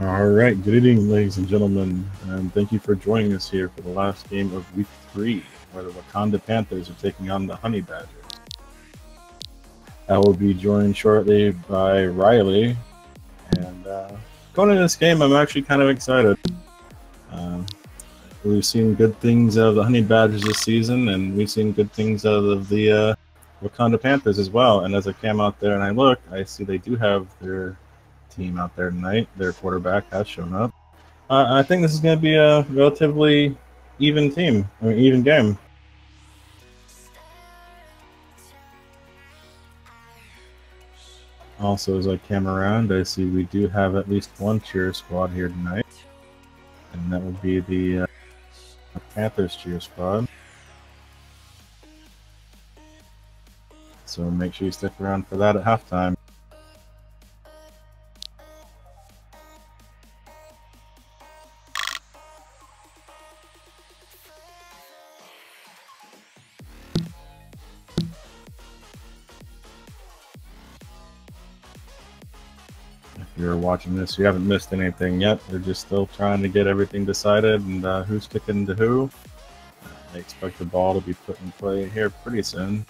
All right, good evening, ladies and gentlemen, and thank you for joining us here for the last game of Week 3, where the Wakanda Panthers are taking on the Honey Badgers. I will be joined shortly by Riley, and going into this game, I'm actually kind of excited. We've seen good things out of the Honey Badgers this season, and we've seen good things out of the Wakanda Panthers as well. And as I came out there and I look, I see they do have their team out there tonight. Their quarterback has shown up. I think this is going to be a relatively even team, even game. Also, as I came around, I see we do have at least one cheer squad here tonight, and that would be the Panthers cheer squad. So make sure you stick around for that at halftime. If you're watching this, you haven't missed anything yet. They're just still trying to get everything decided and who's kicking to who. I expect the ball to be put in play here pretty soon.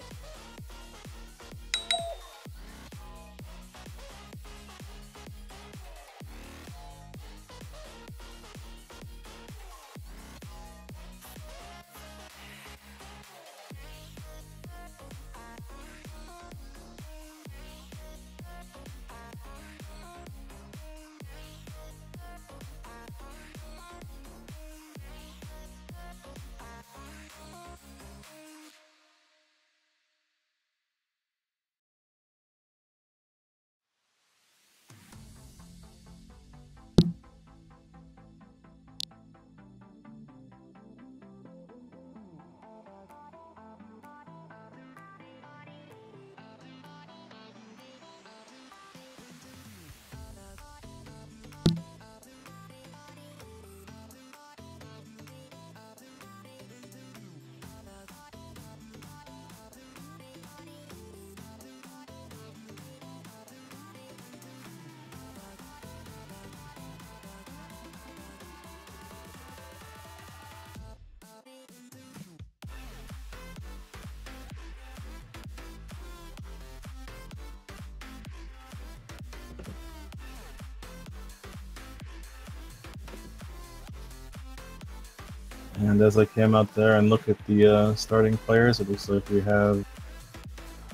And as I came out there and look at the starting players, it looks like we have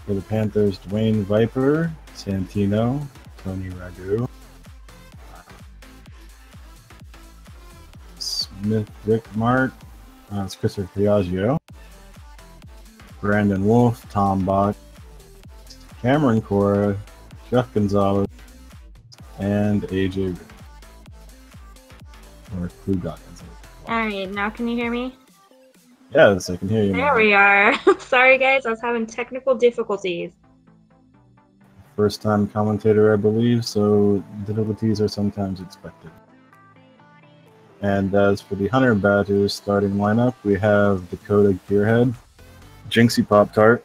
for the Panthers Dwayne Viper, Santino, Tony Ragu, Smith Rick Mart, it's Christopher Piaggio, Brandon Wolf, Tom Bach, Cameron Cora, Jeff Gonzalez, and AJ or Clue Dawkins. Alright, now can you hear me? Yes, I can hear you. There we are. Sorry guys, I was having technical difficulties. First time commentator, I believe, so difficulties are sometimes expected. And as for the Hunter Badgers starting lineup, we have Dakota Gearhead, Jinxie Pop Tart,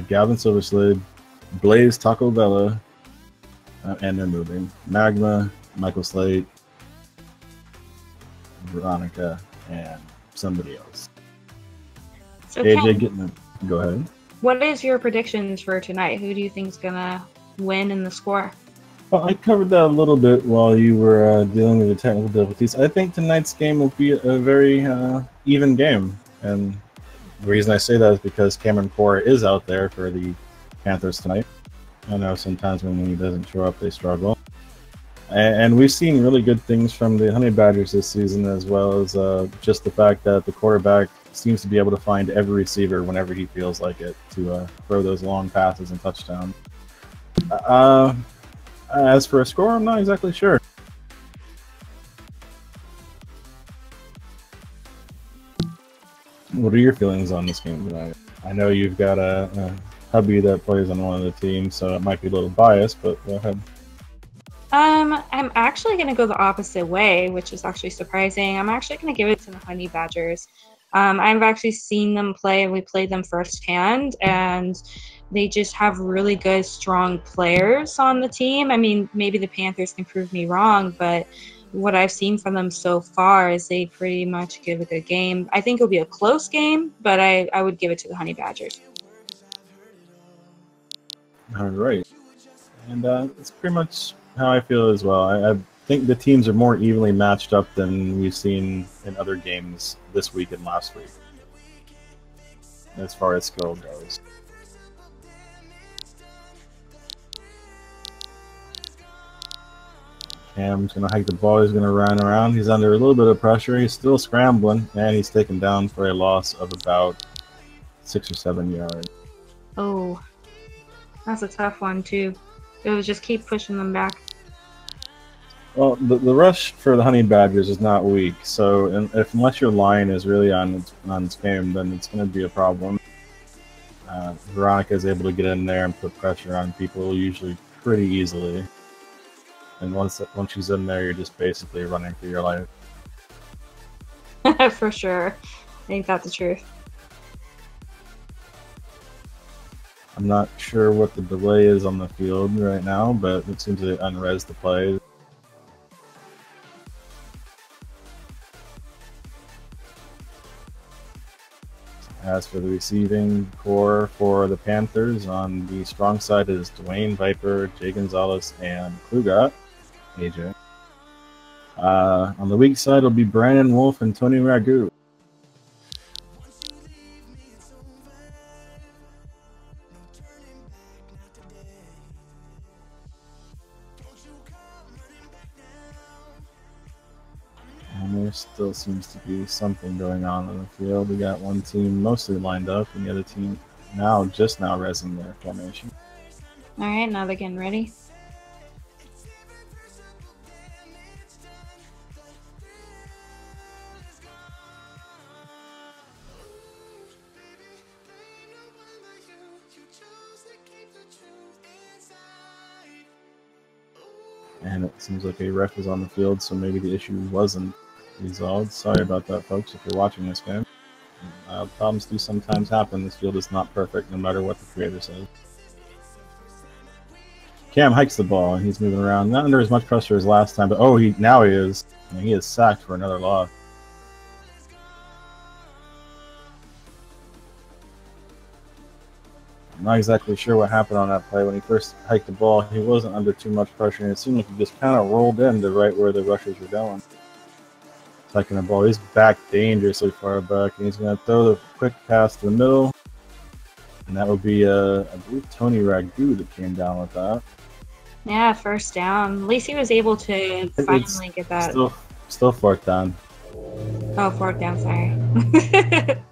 Gavin Silverslade, Blaze Taco Bella, and they're moving. Magma, Michael Slate, Veronica, and somebody else. So AJ Ken, getting them. Go ahead. what is your predictions for tonight? Who do you think's gonna win in the score? Well, I covered that a little bit while you were dealing with the technical difficulties. I think tonight's game will be a very even game. And the reason I say that is because Cameron Cora is out there for the Panthers tonight. I know sometimes when he doesn't show up, they struggle. And we've seen really good things from the Honey Badgers this season, as well as just the fact that the quarterback seems to be able to find every receiver whenever he feels like it to throw those long passes and touchdowns. As for a score, I'm not exactly sure. What are your feelings on this game tonight? I know you've got a hubby that plays on one of the teams, so it might be a little biased, but go ahead. I'm actually going to go the opposite way, which is actually surprising. I'm actually going to give it to the Honey Badgers. I've actually seen them play, and we played them firsthand, and they just have really good, strong players on the team. I mean, maybe the Panthers can prove me wrong, but what I've seen from them so far is they pretty much give a good game. I think it'll be a close game, but I would give it to the Honey Badgers. All right. And it's pretty much how I feel as well. I think the teams are more evenly matched up than we've seen in other games this week and last week, as far as skill goes. Cam's going to hike the ball. He's going to run around. He's under a little bit of pressure. He's still scrambling, and he's taken down for a loss of about 6 or 7 yards. Oh, that's a tough one, too. It was just keep pushing them back. Well, the rush for the Honey Badgers is not weak, so unless your line is really on its game, then it's going to be a problem. Veronica is able to get in there and put pressure on people usually pretty easily. And once she's in there, you're just basically running for your life. For sure. I think that's the truth. I'm not sure what the delay is on the field right now, but it seems to unres the play. As for the receiving core for the Panthers, on the strong side is Dwayne, Viper, Jay Gonzalez, and Klugot, AJ. On the weak side, it'll be Brandon Wolf and Tony Ragu. And there still seems to be something going on the field. We got one team mostly lined up, and the other team just now resing their formation. All right, now they're getting ready. And it seems like a ref is on the field, so maybe the issue wasn't resolved. Sorry about that, folks, if you're watching this game. Problems do sometimes happen. This field is not perfect, no matter what the creator says. Cam hikes the ball, and he's moving around. Not under as much pressure as last time, but now he is. And he is sacked for another loss. I'm not exactly sure what happened on that play. When he first hiked the ball, he wasn't under too much pressure, and it seemed like he just kind of rolled into right where the rushers were going. Hiking the ball. He's back dangerously far back, and he's going to throw the quick pass to the middle. And that would be, I believe, Tony Ragu that came down with that. Yeah, first down. At least he was able to finally get that. Still fourth down. Oh, fourth down, sorry.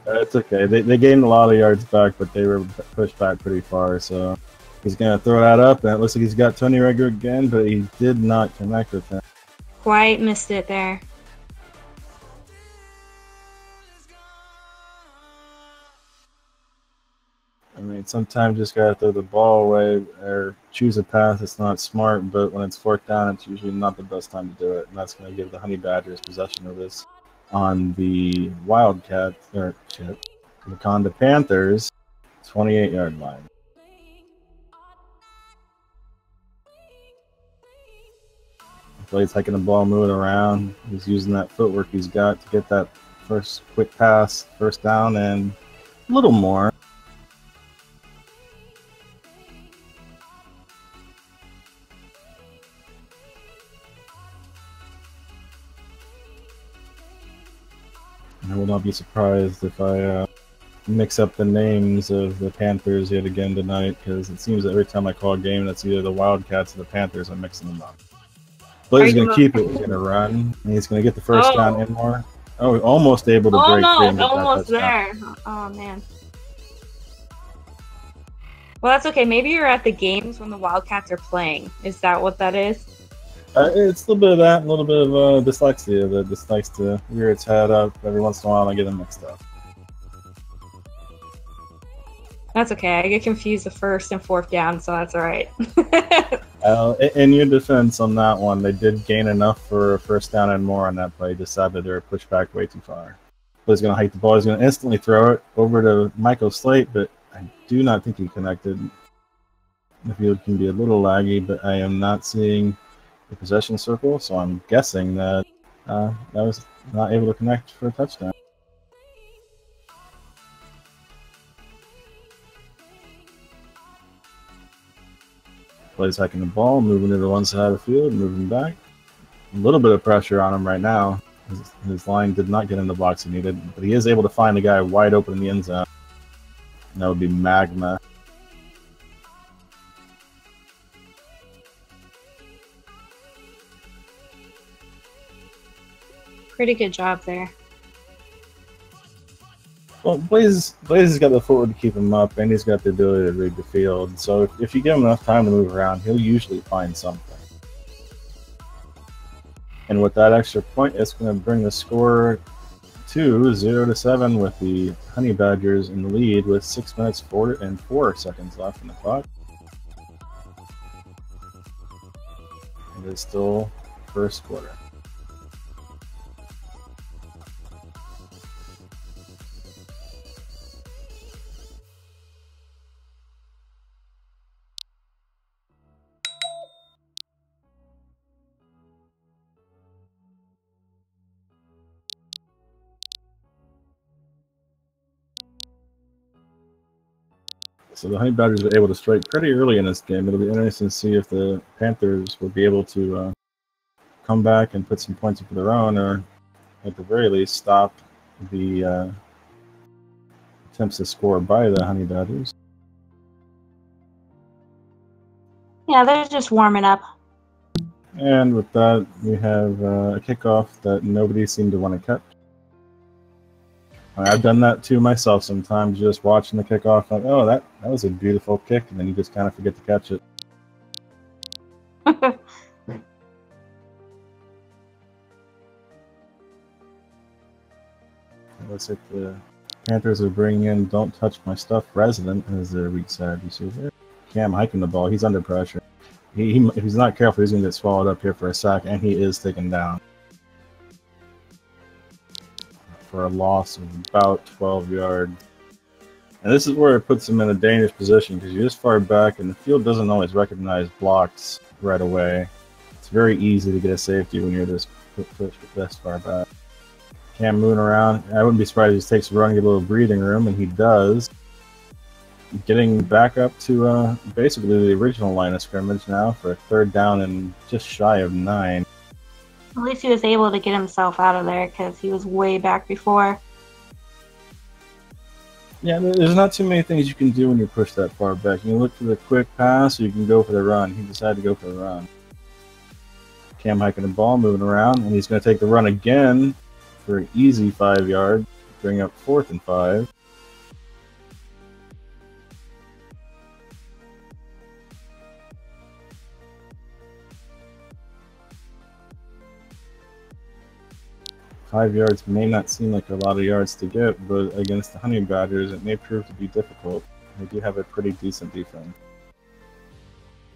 It's okay. They gained a lot of yards back, but they were pushed back pretty far, so he's going to throw that up, and it looks like he's got Tony Ragu again, but he did not connect with him. Quite missed it there. I mean, sometimes you just gotta throw the ball away or choose a path. It's not smart, but when it's fourth down, it's usually not the best time to do it. And that's going to give the Honey Badgers possession of this on the Wildcats, or shit, Wakanda Panthers 28-yard line. He's taking the ball, moving around. He's using that footwork he's got to get that first quick pass, first down, and a little more. I will not be surprised if I mix up the names of the Panthers yet again tonight, because it seems that every time I call a game that's either the Wildcats or the Panthers, I'm mixing them up. Blair's going to keep it. He's going to run. And he's going to get the first down in more. Oh, almost able to break free and get almost that there. Oh, man. Well, that's okay. Maybe you're at the games when the Wildcats are playing. Is that what that is? It's a little bit of that, a little bit of dyslexia that just likes to rear its head up every once in a while and I get them mixed up. That's okay. I get confused the first and fourth down, so that's all right. In your defense on that one, they did gain enough for a first down and more on that play. Decided they were pushed back way too far. But he's going to hike the ball. He's going to instantly throw it over to Michael Slate, but I do not think he connected. The field can be a little laggy, but I am not seeing the possession circle, so I'm guessing that that was not able to connect for a touchdown. Blaze hiking the ball, moving to the one side of the field, moving back. A little bit of pressure on him right now. His line did not get in the box he needed, but he is able to find a guy wide open in the end zone. And that would be Magma. Pretty good job there. Well, Blaze has got the footwork to keep him up, and he's got the ability to read the field. So if you give him enough time to move around, he'll usually find something. And with that extra point, it's going to bring the score to 0-7 with the Honey Badgers in the lead with 6 minutes 4 seconds left in the clock. It is still first quarter. So the Honey Badgers were able to strike pretty early in this game. It'll be interesting to see if the Panthers will be able to come back and put some points up of their own, or at the very least stop the attempts to score by the Honey Badgers. Yeah, they're just warming up. And with that, we have a kickoff that nobody seemed to want to catch. I've done that too myself sometimes, just watching the kickoff, like, oh, that was a beautiful kick, and then you just kind of forget to catch it. It looks like the Panthers are bringing in Don't Touch My Stuff resident as their weak side receiver. Cam hiking the ball. He's under pressure. If he's not careful, he's going to get swallowed up here for a sack, and he is taken down for a loss of about 12 yards. And this is where it puts him in a dangerous position because you're just far back, and the field doesn't always recognize blocks right away. It's very easy to get a safety when you're this far back. Cam moving around. I wouldn't be surprised if he takes a run and get a little breathing room, and he does. Getting back up to basically the original line of scrimmage now for a third down and just shy of 9. At least he was able to get himself out of there because he was way back before. Yeah, there's not too many things you can do when you push that far back. You can look for the quick pass, or you can go for the run. He decided to go for the run. Cam hiking the ball, moving around, and he's going to take the run again for an easy 5 yards, bring up 4th and 5. Five yards may not seem like a lot of yards to get, but against the Honey Badgers, it may prove to be difficult. They do have a pretty decent defense.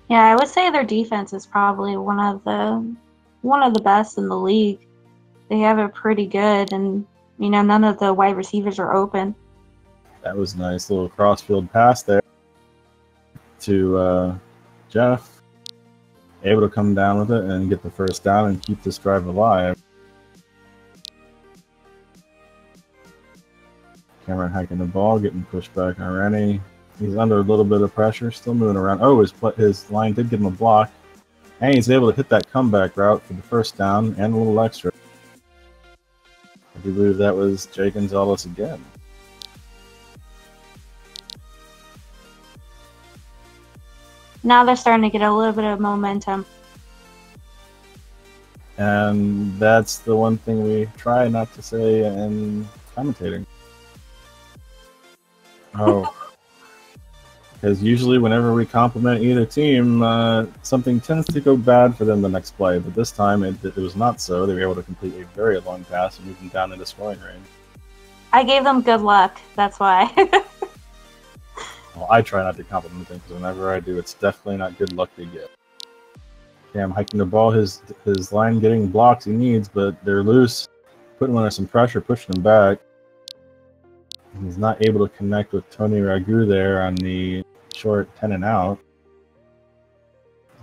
Yeah, I would say their defense is probably one of the best in the league. They have it pretty good, and none of the wide receivers are open. That was a nice little crossfield pass there to Jeff. Able to come down with it and get the first down and keep this drive alive. Cameron hiking the ball, getting pushed back already. He's under a little bit of pressure, still moving around. Oh, his line did give him a block. And he's able to hit that comeback route for the first down and a little extra. I do believe that was Jay Gonzalez again. Now they're starting to get a little bit of momentum. And that's the one thing we try not to say in commentating. Oh. Because usually whenever we compliment either team, something tends to go bad for them the next play. But this time it was not so. They were able to complete a very long pass and move them down into scoring range. I gave them good luck. That's why. Well, I try not to compliment them because whenever I do, it's definitely not good luck to get. Cam hiking the ball, his line getting blocks he needs, but they're loose. Putting him under some pressure, pushing him back. He's not able to connect with Tony Ragu there on the short 10 and out.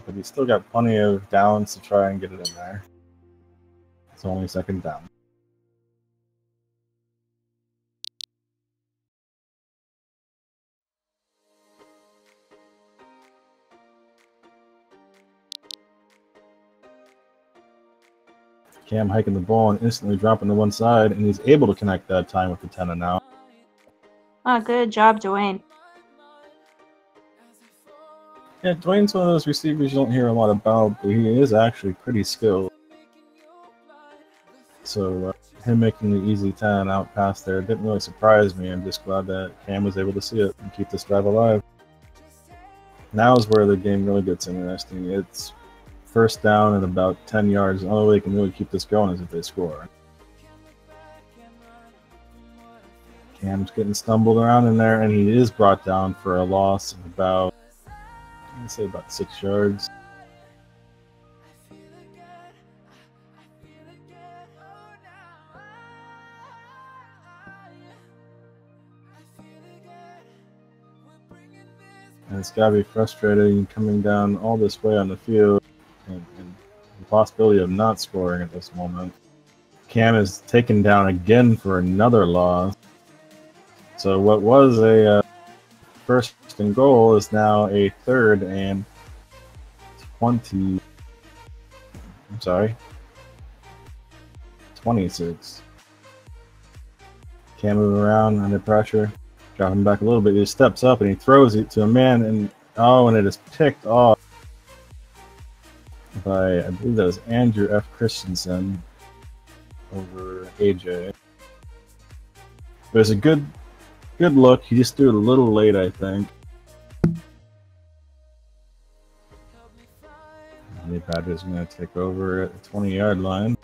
But he's still got plenty of downs to try and get it in there. It's only second down. Cam hiking the ball and instantly dropping to one side, and he's able to connect that time with the 10 and out. Oh, good job, Dwayne. Yeah, Dwayne's one of those receivers you don't hear a lot about, but he is actually pretty skilled. So him making the easy 10 out pass there didn't really surprise me. I'm just glad that Cam was able to see it and keep this drive alive. Now is where the game really gets interesting. It's first down and about 10 yards. The only way they can really keep this going is if they score. Cam's getting stumbled around in there, and he is brought down for a loss of about, I'd say about 6 yards. And it's got to be frustrating coming down all this way on the field and the possibility of not scoring at this moment. Cam is taken down again for another loss. So what was a first and goal is now a 3rd and 26. Cam moving around under pressure. Dropping back a little bit, he steps up and he throws it to a man, and and it is picked off by, I believe that was Andrew F. Christensen over AJ. It was a good look. He just threw it a little late, I think. The Badgers going to take over at the 20-yard line.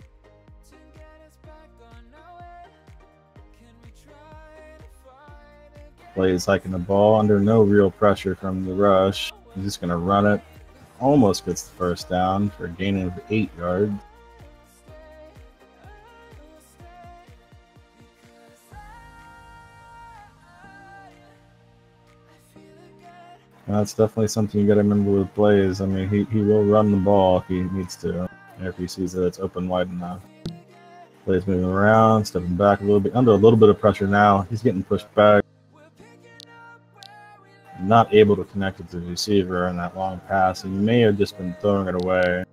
Plays hiking the ball under no real pressure from the rush. He's just going to run it. Almost gets the first down for a gain of 8 yards. That's definitely something you got to remember with Blaze. I mean, he will run the ball if he needs to, if he sees that it's open wide enough. Blaze moving around, stepping back a little bit, under a little bit of pressure now. He's getting pushed back. Not able to connect with the receiver on that long pass, and he may have just been throwing it away.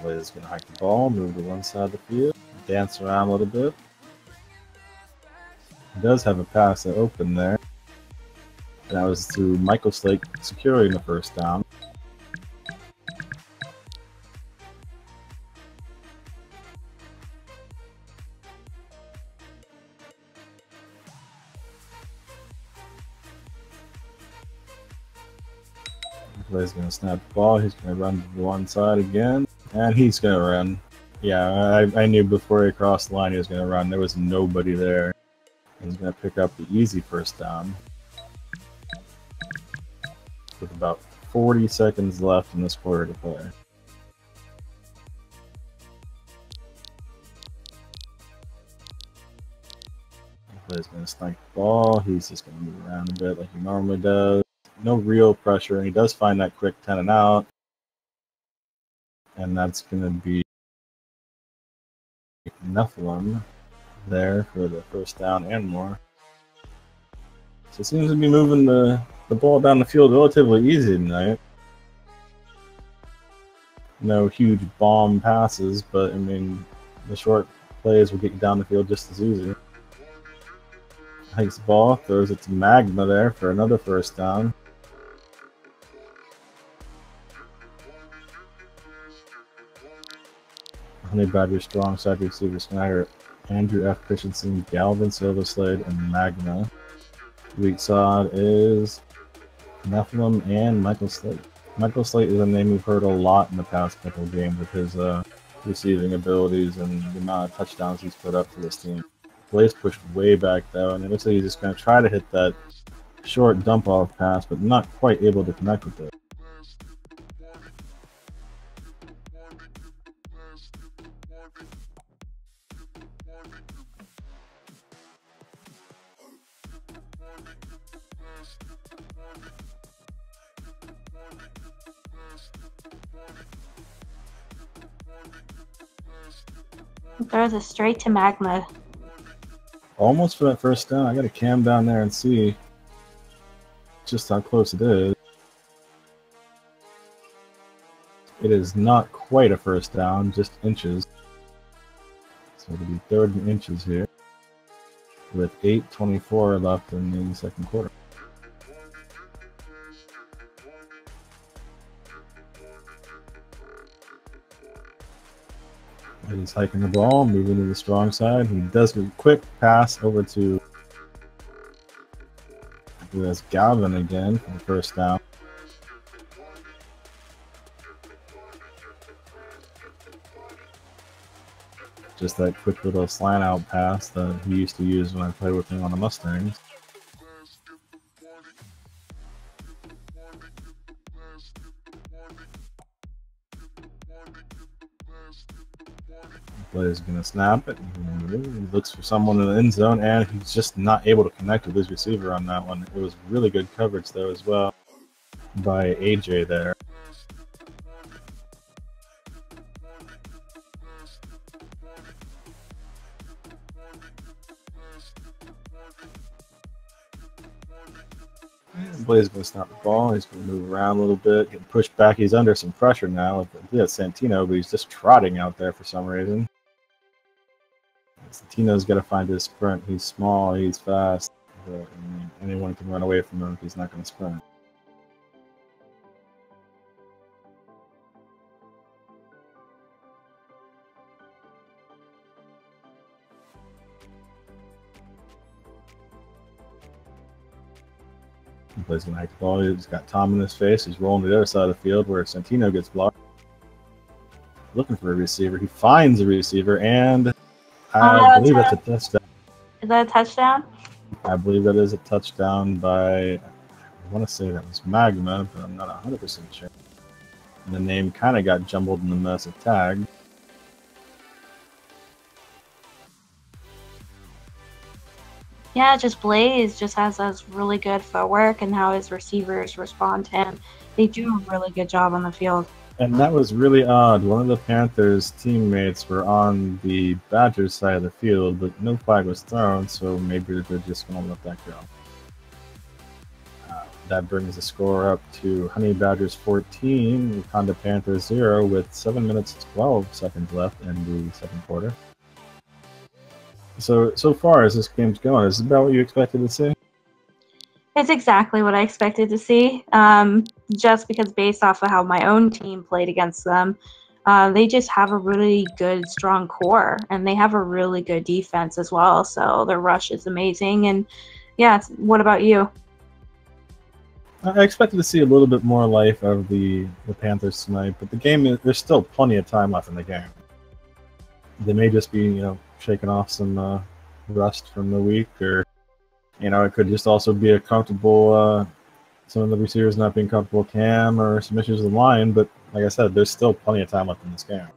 Blaze is going to hike the ball, move to one side of the field, dance around a little bit. He does have a pass that opened there. That was through Michael Slate securing the first down. Blaze is going to snap the ball. He's going to run to one side again. And he's going to run. Yeah, I knew before he crossed the line he was going to run. There was nobody there. He's going to pick up the easy first down. With about 40 seconds left in this quarter to play. He's going to snipe the ball. He's just going to move around a bit like he normally does. No real pressure, and he does find that quick 10 and out. And that's going to be Nephilim there for the first down and more. So it seems to be moving the ball down the field relatively easy tonight. No huge bomb passes, but I mean, the short plays will get you down the field just as easy. Hikes the ball, throws it to Magma there for another first down. Honey Badger strong side receiver Snyder, Andrew F. Christensen, Galvin Silverslade, and Magma. Weak side is Nephilim and Michael Slate. Michael Slate is a name we've heard a lot in the past couple of games with his receiving abilities and the amount of touchdowns he's put up for this team. Blaze pushed way back though, and it looks like he's just going to try to hit that short dump-off pass, but not quite able to connect with it. Throws it straight to Magma. Almost for that first down. I got to cam down there and see just how close it is. It is not quite a first down, just inches. So it'll be 3rd and inches here with 8:24 left in the second quarter. He's hiking the ball, moving to the strong side. He does a quick pass over to that's Galvin again for the first down. Just that quick little slant out pass that he used to use when I played with him on the Mustangs. Blaze is going to snap it. He looks for someone in the end zone, and he's just not able to connect with his receiver on that one. It was really good coverage, though, as well, by AJ there. Blaze is going to snap the ball. He's going to move around a little bit, get pushed back. He's under some pressure now. He has Santino, but he's just trotting out there for some reason. Santino's got to find his sprint. He's small, he's fast, but anyone can run away from him if he's not going to sprint. Blaze going to hike the ball. He's got Tom in his face. He's rolling to the other side of the field where Santino gets blocked. Looking for a receiver. He finds a receiver, and I believe that's a touchdown. Is that a touchdown? I believe that is a touchdown by, I want to say that was Magma, but I'm not 100% sure. And the name kind of got jumbled in the mess of tag. Yeah, just Blaze just has us really good footwork and how his receivers respond to him. They do a really good job on the field. And that was really odd. One of the Panthers' teammates were on the Badgers side of the field, but no flag was thrown, so maybe they're just going to let that go. That brings the score up to Honey Badgers 14, Wakanda Panthers 0, with 7 minutes 12 seconds left in the second quarter. So far as this game's going, is it about what you expected to see? It's exactly what I expected to see. Just because based off of how my own team played against them, they just have a really good, strong core, and they have a really good defense as well. So their rush is amazing. And yeah, what about you? I expected to see a little bit more life out of the Panthers tonight, but the game, there's still plenty of time left in the game. They may just be, shaking off some rust from the week, or it could just also be a comfortable, some of the receivers not being comfortable Cam or some issues with the line, but like I said, there's still plenty of time left in this game.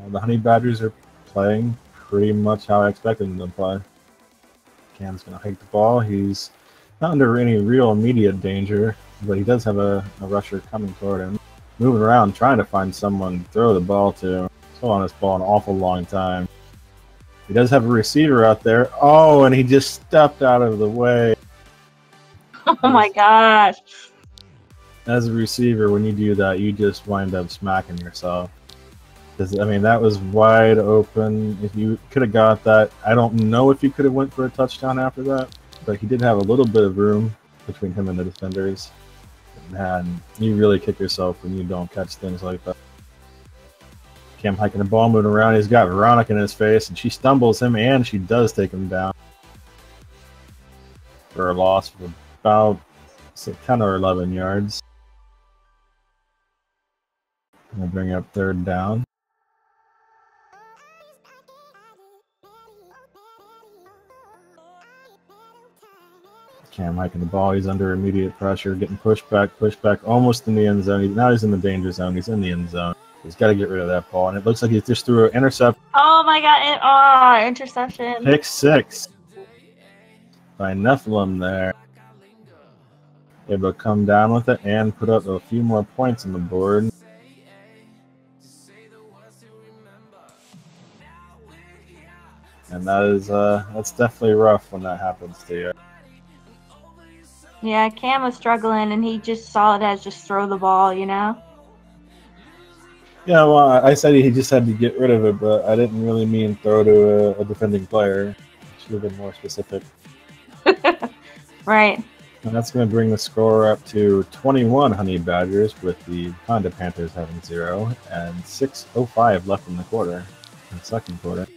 The Honey Badgers are playing pretty much how I expected them to play. Cam's going to hike the ball. He's not under any real immediate danger, but he does have a rusher coming toward him. Moving around, trying to find someone to throw the ball to. He's on this ball an awful long time. He does have a receiver out there. Oh, and he just stepped out of the way. Oh my gosh. As a receiver, when you do that, you just wind up smacking yourself. Because, that was wide open. If you could have got that, I don't know if you could have went for a touchdown after that, but he did have a little bit of room between him and the defenders. Man, you really kick yourself when you don't catch things like that. Cam hiking the ball, moving around. He's got Veronica in his face, and she stumbles him, and she does take him down for a loss of about 10 or 11 yards. Gonna bring up third down. Cam hiking the ball. He's under immediate pressure, getting pushed back, almost in the end zone. Now he's in the danger zone. He's in the end zone. He's got to get rid of that ball, and it looks like he just threw an intercept. Oh my god! Interception. Pick 6 by Nephilim there. Able to come down with it and put up a few more points on the board. And that is that's definitely rough when that happens to you. Yeah, Cam was struggling, and he just saw it as just throw the ball, you know? Yeah, well, I said he just had to get rid of it, but I didn't really mean throw to a defending player. Should have been more specific. Right. And that's going to bring the score up to 21 Honey Badgers, with the Honda Panthers having 0 and 6:05 left in the quarter, in the second quarter.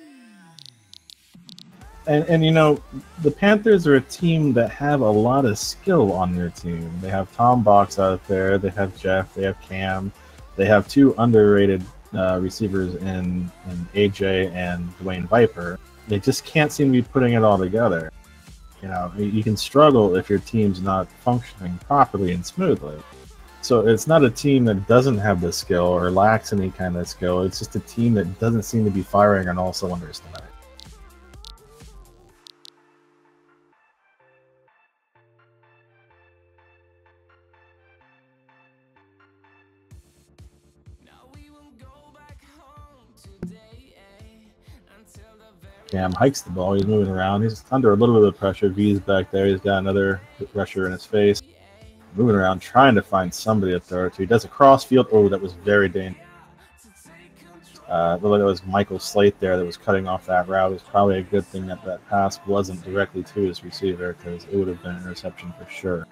And you know, the Panthers are a team that have a lot of skill on their team. They have Tom Box out there, they have Jeff, they have Cam, they have 2 underrated receivers in AJ and Dwayne Viper. They just can't seem to be putting it all together. You know, you can struggle if your team's not functioning properly and smoothly. So it's not a team that doesn't have the skill or lacks any kind of skill. It's just a team that doesn't seem to be firing on all cylinders tonight. Cam hikes the ball. He's moving around. He's under a little bit of pressure. V's back there. He's got another rusher in his face. Moving around, trying to find somebody to throw it to. He does a crossfield. Oh, that was very dangerous. It was Michael Slate there that was cutting off that route. It was probably a good thing that that pass wasn't directly to his receiver, because it would have been an interception for sure.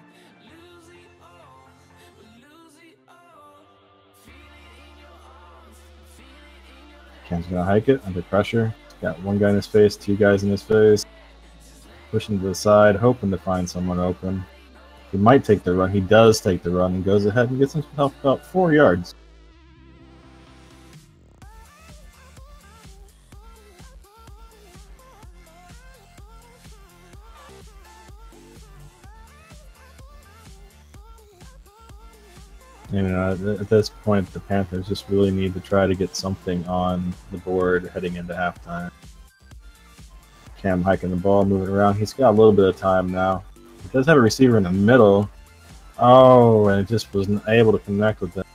Cam's going to hike it under pressure. Got one guy in his face, 2 guys in his face. Pushing to the side, hoping to find someone open. He might take the run. He does take the run and goes ahead and gets himself about 4 yards. You know, at this point, the Panthers just really need to try to get something on the board heading into halftime. Cam hiking the ball, moving around. He's got a little bit of time now. He does have a receiver in the middle. Oh, and it just wasn't able to connect with them.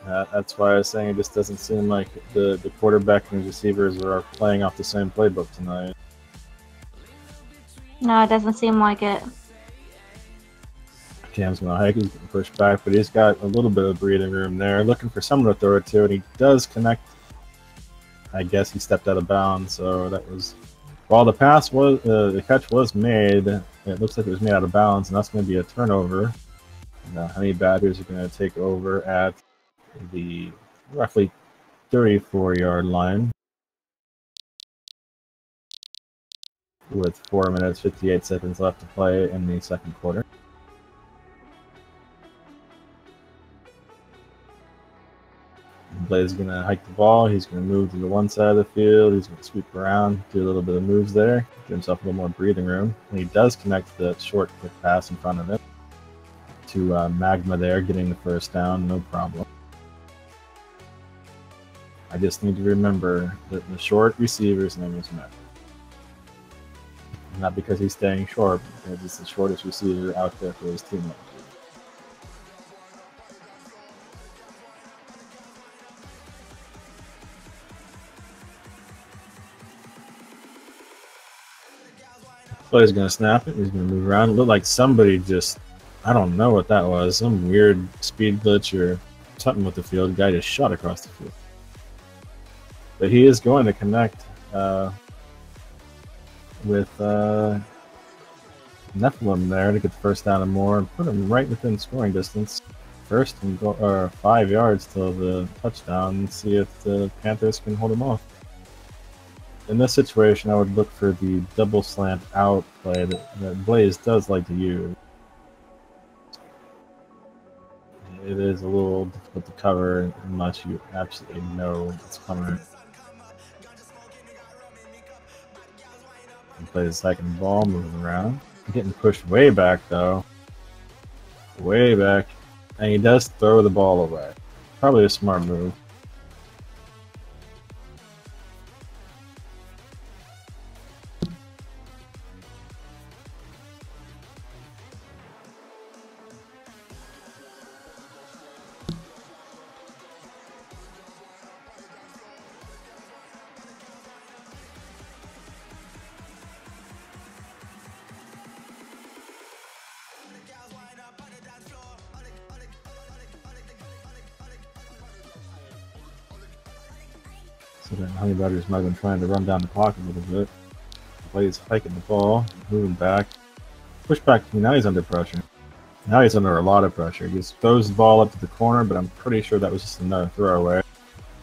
That's why I was saying it just doesn't seem like the quarterback and receivers are playing off the same playbook tonight. No, it doesn't seem like it. Cam's going to hike. He's getting pushed back, but he's got a little bit of breathing room there. Looking for someone to throw it to, and he does connect. I guess he stepped out of bounds, so that was... While the pass was... the catch was made, it looks like it was made out of bounds, and that's going to be a turnover. And the Honey Badgers are going to take over at the roughly 34-yard line, with 4 minutes, 58 seconds left to play in the second quarter. Blaze is going to hike the ball. He's going to move to the one side of the field. He's going to sweep around, do a little bit of moves there, give himself a little more breathing room. And he does connect the short quick pass in front of him to Magma there, getting the first down, no problem. I just need to remember that the short receiver's name is Magma. Not because he's staying short, because he's the shortest receiver out there for his team. But he's going to snap it. He's going to move around. It looked like somebody just, I don't know what that was, some weird speed glitch or something with the field. The guy just shot across the field. But he is going to connect with Nephilim there to get the first down and more, and put him right within scoring distance. First and 5 yards till the touchdown, and see if the Panthers can hold him off. In this situation, I would look for the double slant out play that Blaze does like to use. It is a little difficult to cover unless you absolutely know it's coming. Plays the second ball, moving around. Getting pushed way back, though. Way back. And he does throw the ball away. Probably a smart move. So then Honey Badgers might have been trying to run down the clock a little bit. Blaze hiking the ball, moving back. Push back, now he's under pressure. Now he's under a lot of pressure. He just throws the ball up to the corner, but I'm pretty sure that was just another throwaway.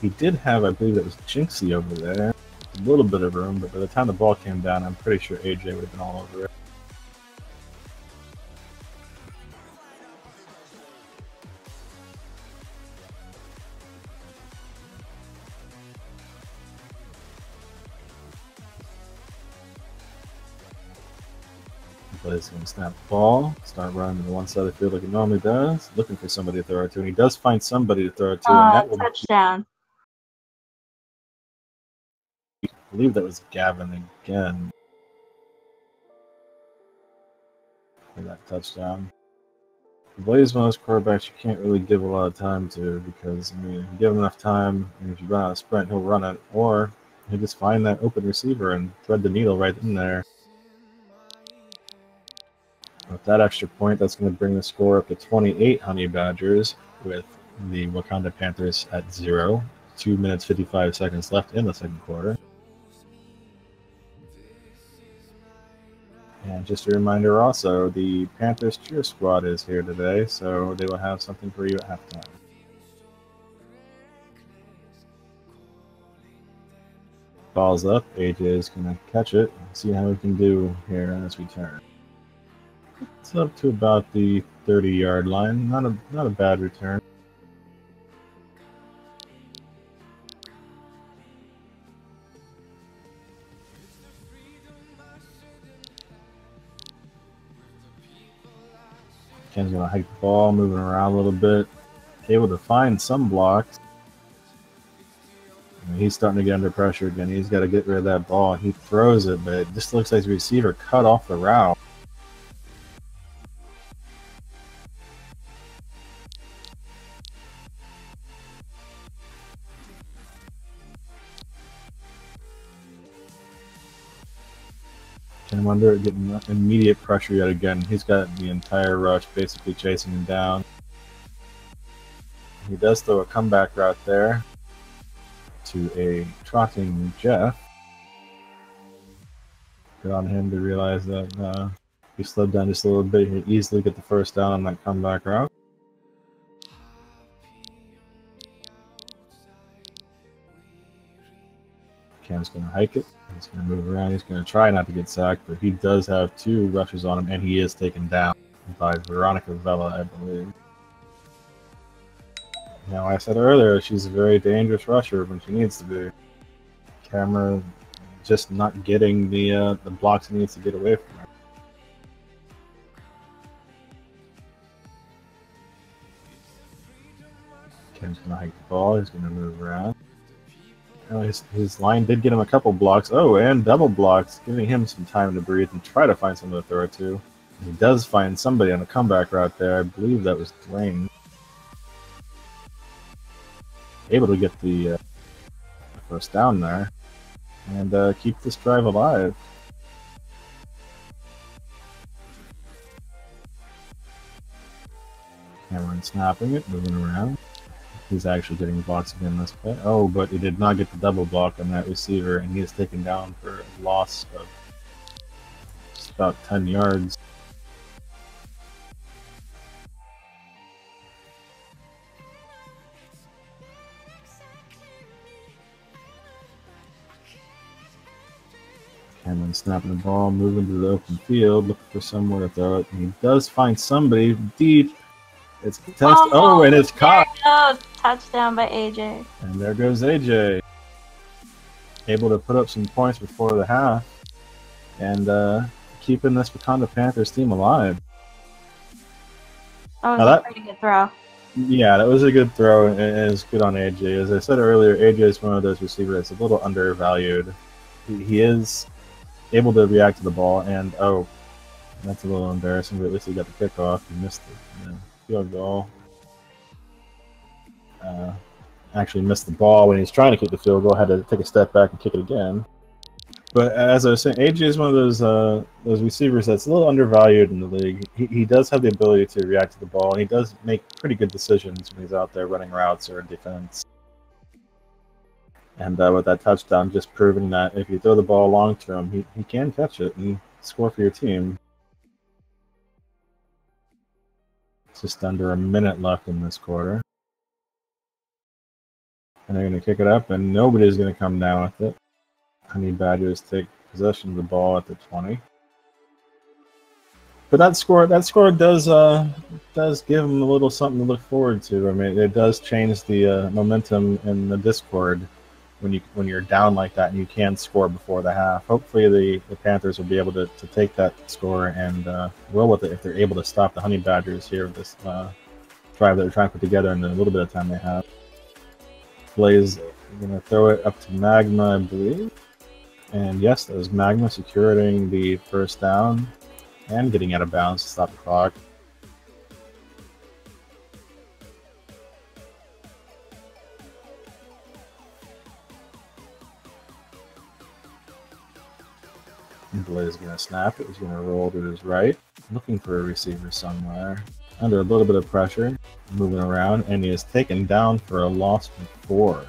He did have, I believe that was Jinxie over there. A little bit of room, but by the time the ball came down, I'm pretty sure AJ would have been all over it. Blaze going to snap the ball, start running to the one side of the field like he normally does, looking for somebody to throw it to, and he does find somebody to throw it to, and that will touchdown. I believe that was Gavin again for that touchdown. Blaze is one of those quarterbacks you can't really give a lot of time to because, I mean, if you give him enough time, and if you run out of sprint, he'll run it, or he'll just find that open receiver and thread the needle right in there. With that extra point, that's going to bring the score up to 28 Honey Badgers, with the Wakanda Panthers at 0. 2 minutes 55 seconds left in the second quarter. And just a reminder also, the Panthers cheer squad is here today, so they will have something for you at halftime. Ball's up, AJ is going to catch it and see how we can do here as we turn. It's up to about the 30-yard line. Not a bad return. Ken's gonna hike the ball, moving around a little bit, able to find some blocks. And he's starting to get under pressure again. He's got to get rid of that ball. He throws it, but it just looks like the receiver cut off the route. Ken Wonder getting immediate pressure yet again. He's got the entire rush basically chasing him down. He does throw a comeback route there to a trotting Jeff. Good on him to realize that he slowed down just a little bit. He could easily get the first down on that comeback route. Cam's going to hike it. He's going to move around. He's going to try not to get sacked, but he does have 2 rushes on him, and he is taken down by Veronica Vela, I believe. Now, I said earlier, she's a very dangerous rusher when she needs to be. Camera just not getting the blocks he needs to get away from her. Cam's going to hike the ball. He's going to move around. His line did get him a couple blocks. Oh, and double blocks, giving him some time to breathe and try to find someone to throw it to. He does find somebody on the comeback route there. I believe that was Dwayne. Able to get the first down there and keep this drive alive. Cameron snapping it, moving around. He's actually getting blocks again this play. Oh, but he did not get the double block on that receiver, and he is taken down for a loss of just about 10 yards. Cameron snapping the ball, moving to the open field, looking for somewhere to throw it. And he does find somebody deep. It's contested. Oh, and it's caught. There goes. Touchdown by AJ. And there goes AJ. Able to put up some points before the half. and keeping this Wakanda Panthers team alive. That was a pretty good throw. Yeah, that was a good throw, and it was good on AJ. As I said earlier, AJ is one of those receivers that's a little undervalued. He is able to react to the ball, and oh, that's a little embarrassing, but at least he got the kickoff. He missed the field goal. Actually missed the ball when he was trying to kick the field goal, had to take a step back and kick it again. But as I was saying, AJ is one of those receivers that's a little undervalued in the league. He does have the ability to react to the ball, and he does make pretty good decisions when he's out there running routes or in defense. And with that touchdown, just proving that if you throw the ball long to him, he can catch it and score for your team. It's just under a minute left in this quarter. And they're going to kick it up, and nobody's going to come down with it. Honey Badgers take possession of the ball at the 20. But that score does give them a little something to look forward to. I mean, it does change the momentum in the Discord when you're down like that and you can score before the half. Hopefully the Panthers will be able to take that score and roll with it if they're able to stop the Honey Badgers here with this drive that they're trying to put together in the little bit of time they have. Blaze going to throw it up to Magma, I believe. And yes, that was Magma securing the first down and getting out of bounds to stop the clock. Blaze is going to snap it. He's going to roll to his right, looking for a receiver somewhere. Under a little bit of pressure, moving around, and he is taken down for a loss of 4.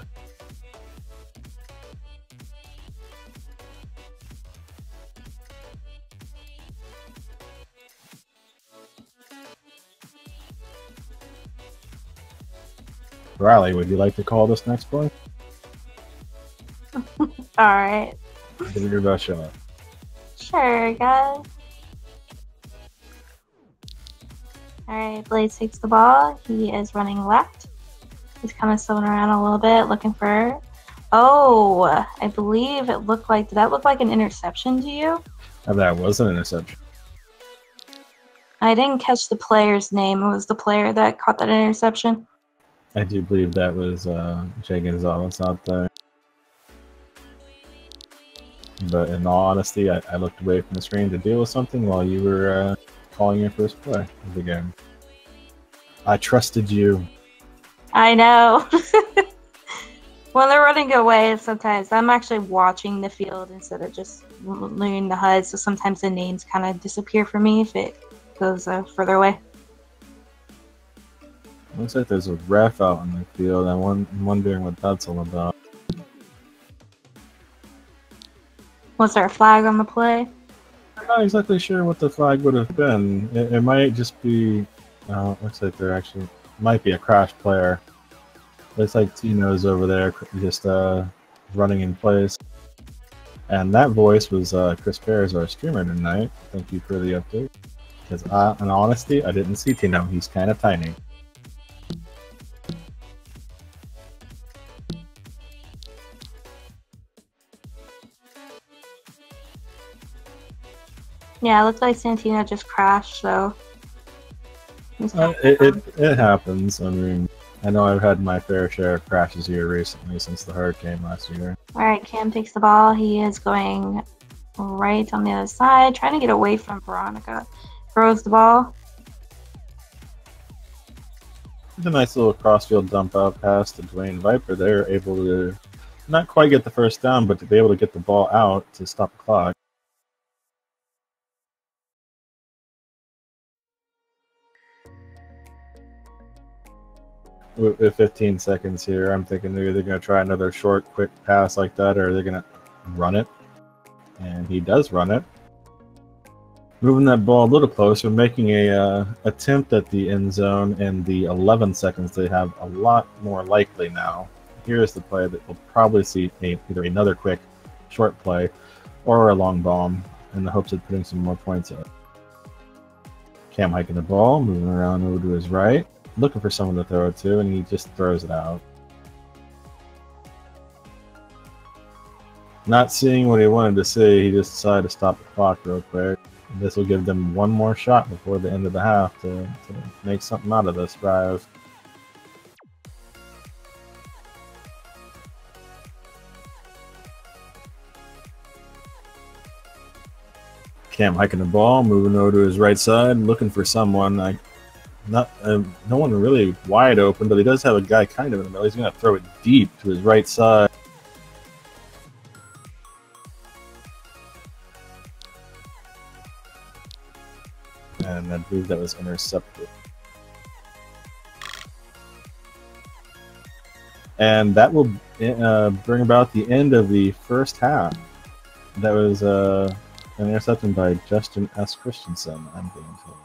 Riley, would you like to call this next play? Alright. Give it your best shot. Sure, guys. Alright, Blaze takes the ball. He is running left. He's kind of swimming around a little bit, looking for... Oh, I believe it looked like... Did that look like an interception to you? That was an interception. I didn't catch the player's name. It was the player that caught that interception. I do believe that was Jay Gonzalez out there. But in all honesty, I looked away from the screen to deal with something while you were calling your first play of the game. I trusted you. I know. When they're running away, sometimes I'm actually watching the field instead of just learning the HUD, so sometimes the names kind of disappear for me if it goes further away. Looks like there's a ref out in the field. I'm wondering what that's all about. Was there a flag on the play? I'm not exactly sure what the flag would have been. It might just be... looks like there actually might be a crash player. Looks like Tino's over there just running in place. And that voice was Chris Perez, our streamer tonight. Thank you for the update. Because in honesty, I didn't see Tino. He's kind of tiny. Yeah, it looked like Santino just crashed, so... It happens. I mean, I know I've had my fair share of crashes here recently since the hurricane last year. Alright, Cam takes the ball. He is going right on the other side, trying to get away from Veronica. Throws the ball. It's a nice little crossfield dump out pass to Dwayne Viper. They're able to not quite get the first down, but to be able to get the ball out to stop the clock. With 15 seconds here, I'm thinking they're either going to try another short, quick pass like that, or they're going to run it. And he does run it. Moving that ball a little closer, making a attempt at the end zone in the 11 seconds they have a lot more likely now. Here's the play that we'll probably see either another quick, short play or a long bomb in the hopes of putting some more points up. Cam hiking the ball, moving around over to his right. Looking for someone to throw it to, and he just throws it out. Not seeing what he wanted to say, he just decided to stop the clock real quick. This will give them one more shot before the end of the half to make something out of this drive. Cam hiking the ball, moving over to his right side, looking for someone. No one really wide open, but he does have a guy kind of in the middle. He's going to throw it deep to his right side. And I believe that was intercepted. And that will bring about the end of the first half. That was an interception by Justin S. Christensen, I'm being told.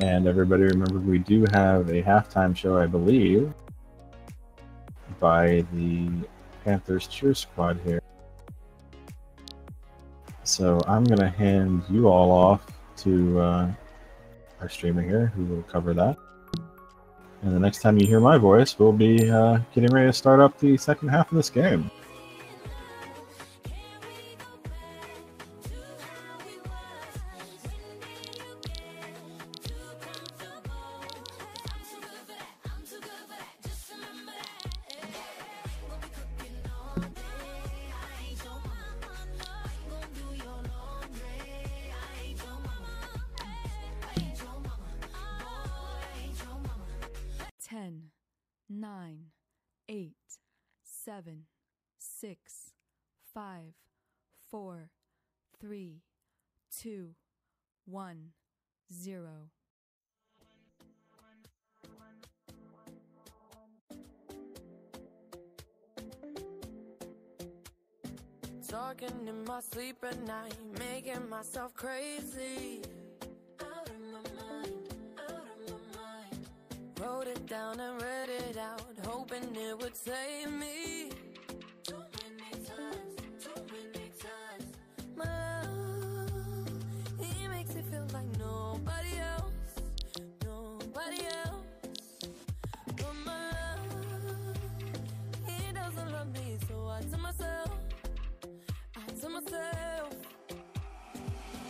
And everybody remember, we do have a halftime show, I believe, by the Panthers cheer squad here. So I'm going to hand you all off to our streamer here, who will cover that. And the next time you hear my voice, we'll be getting ready to start up the second half of this game. Ten, 9, 8, 7, 6, 5, 4, 3, 2, 1, 0. Talking in my sleep at night, making myself crazy. Out of my mind, out of my mind. Wrote it down and read it out, hoping it would save me. Too many times, my love, he makes me feel like nobody else, nobody else. But my love, he doesn't love me, so I tell myself,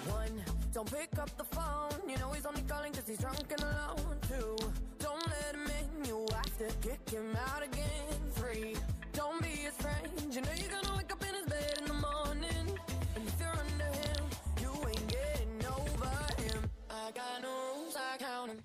one, don't pick up the phone, you know he's only calling cause he's drunk and alone. Two, don't let him in, you have to kick him out again. Three, don't be his friend, you know you're gonna wake up in his bed in the morning. And if you're under him, you ain't getting over him. I got no rules, I count him.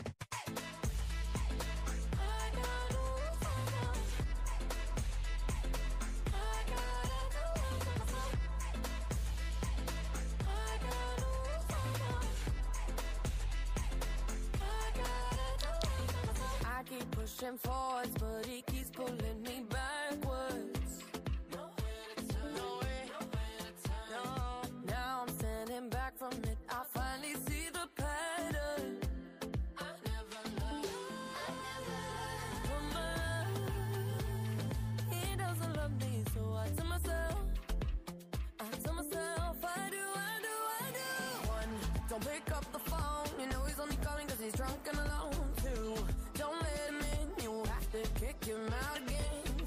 I keep pushing forwards, but he keeps pulling me backwards. Nowhere to turn, nowhere to turn. No, now I'm standing back from it. I finally see the pattern. I never loved. He doesn't love me, so I tell myself, I do. One, don't pick up the phone, you know he's only calling cause he's drunk and alone. Two, don't let him in, you have to kick him out again.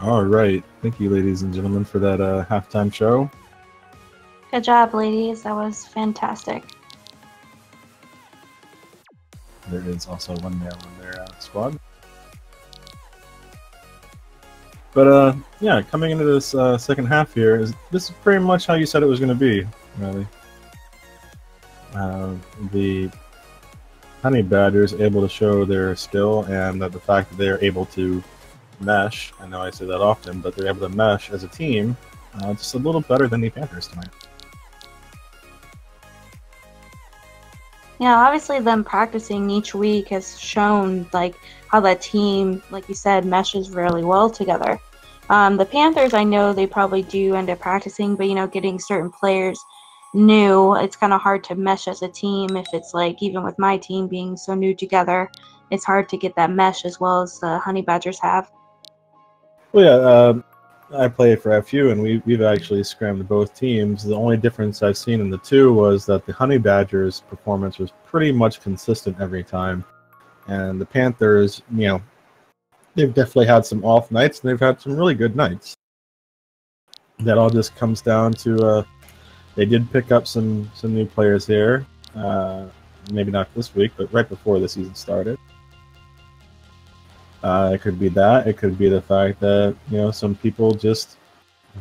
All right. Thank you, ladies and gentlemen, for that halftime show. Good job, ladies. That was fantastic. There is also one male in their squad. But yeah, coming into this second half here, this is pretty much how you said it was going to be, really. The Honey Badgers able to show their skill, and the fact that they're able to mesh. I know I say that often, but they're able to mesh as a team just a little better than the Panthers tonight. Yeah, obviously them practicing each week has shown like how that team, like you said, meshes really well together. The Panthers, I know they probably do end up practicing, but getting certain players new, it's kind of hard to mesh as a team. If it's like even with my team being so new together, it's hard to get that mesh as well as the Honey Badgers have. Well, yeah, I play for FU, and we've actually scrammed both teams. The only difference I've seen in the two was that the Honey Badgers' performance was pretty much consistent every time, and the Panthers, they've definitely had some off nights, and they've had some really good nights. That all just comes down to they did pick up some new players here, maybe not this week, but right before the season started. It could be that. It could be the fact that some people just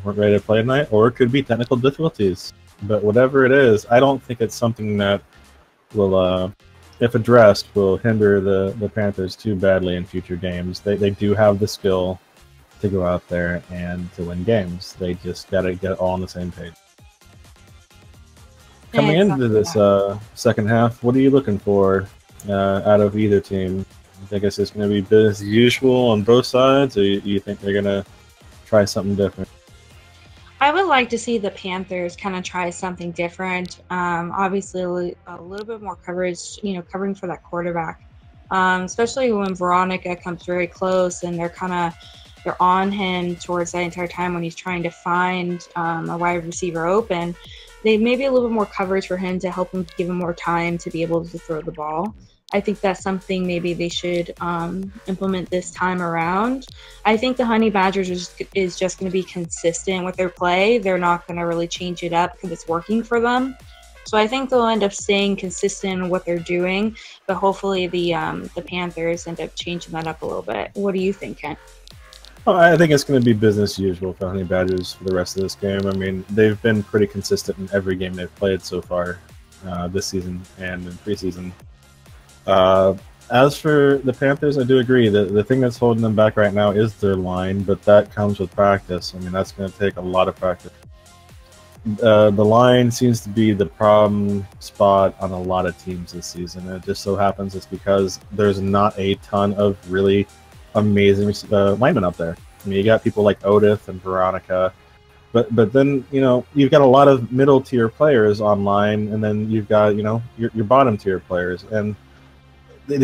weren't ready to play tonight, or it could be technical difficulties. But whatever it is, I don't think it's something that will, if addressed, will hinder the Panthers too badly in future games. They do have the skill to go out there and to win games. They just got to get all on the same page. Coming into this second half, what are you looking for out of either team? You think it's just going to be business as usual on both sides, or you think they're going to try something different? I would like to see the Panthers kind of try something different. Obviously, a little bit more coverage, covering for that quarterback, especially when Veronica comes very close and they're on him towards that entire time when he's trying to find a wide receiver open. They maybe a little bit more coverage for him to help him give him more time to be able to throw the ball. I think that's something maybe they should implement this time around. I think the Honey Badgers is just going to be consistent with their play. They're not going to really change it up because it's working for them. So I think they'll end up staying consistent in what they're doing, but hopefully the Panthers end up changing that up a little bit. What do you think, Kent? Well, I think it's going to be business as usual for Honey Badgers for the rest of this game. I mean, they've been pretty consistent in every game they've played so far this season and in preseason. As for the Panthers, I do agree that the thing that's holding them back right now is their line, but that comes with practice. I mean, that's going to take a lot of practice. The line seems to be the problem spot on a lot of teams this season. It just so happens it's because there's not a ton of really amazing linemen up there. I mean, you got people like Odith and Veronica, but then you've got a lot of middle tier players online, and then you've got your bottom tier players, and they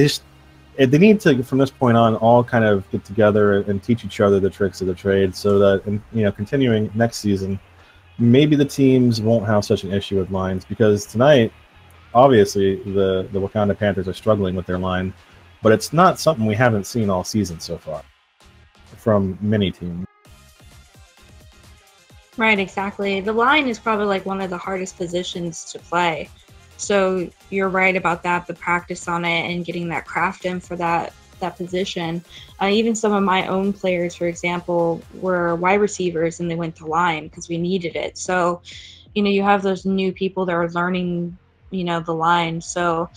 need to, from this point on, all kind of get together and teach each other the tricks of the trade, so that continuing next season, maybe the teams won't have such an issue with lines. Because tonight, obviously, the Wakanda Panthers are struggling with their line, but it's not something we haven't seen all season so far from many teams. Right, exactly. The line is probably like one of the hardest positions to play. So you're right about that, the practice on it and getting that craft in for that position. Even some of my own players, for example, were wide receivers and they went to line because we needed it. So, you have those new people that are learning, the line. So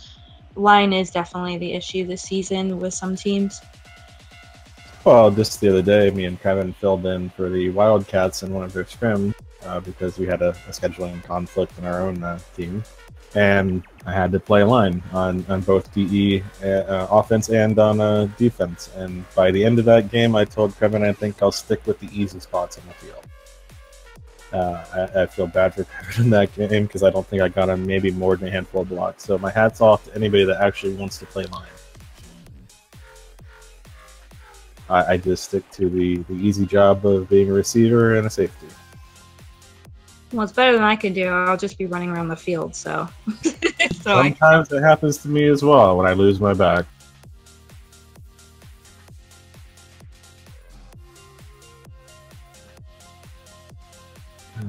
line is definitely the issue this season with some teams. Well, just the other day, me and Kevin filled in for the Wildcats in one of their scrims because we had a scheduling conflict in our own team. And I had to play a line on both DE offense and on defense. And by the end of that game, I told Kevin I think I'll stick with the easy spots on the field. I feel bad for Kevin in that game because I don't think I got him maybe more than a handful of blocks. So my hat's off to anybody that actually wants to play line. I just stick to the easy job of being a receiver and a safety. Well, it's better than I could do. I'll just be running around the field, so. Sometimes it happens to me as well when I lose my back.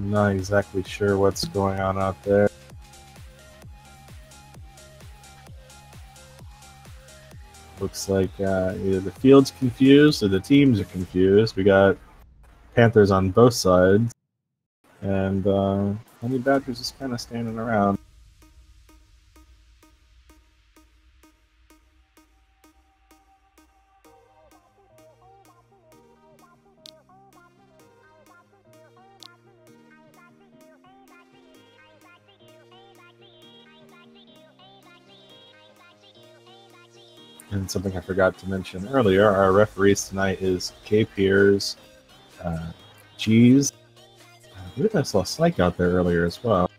I'm not exactly sure what's going on out there. Looks like either the field's confused or the teams are confused. We got Panthers on both sides, and Honey Badgers just kind of standing around. And something I forgot to mention earlier, our referees tonight is K. Piers, Cheese. I believe I saw Psych out there earlier as well.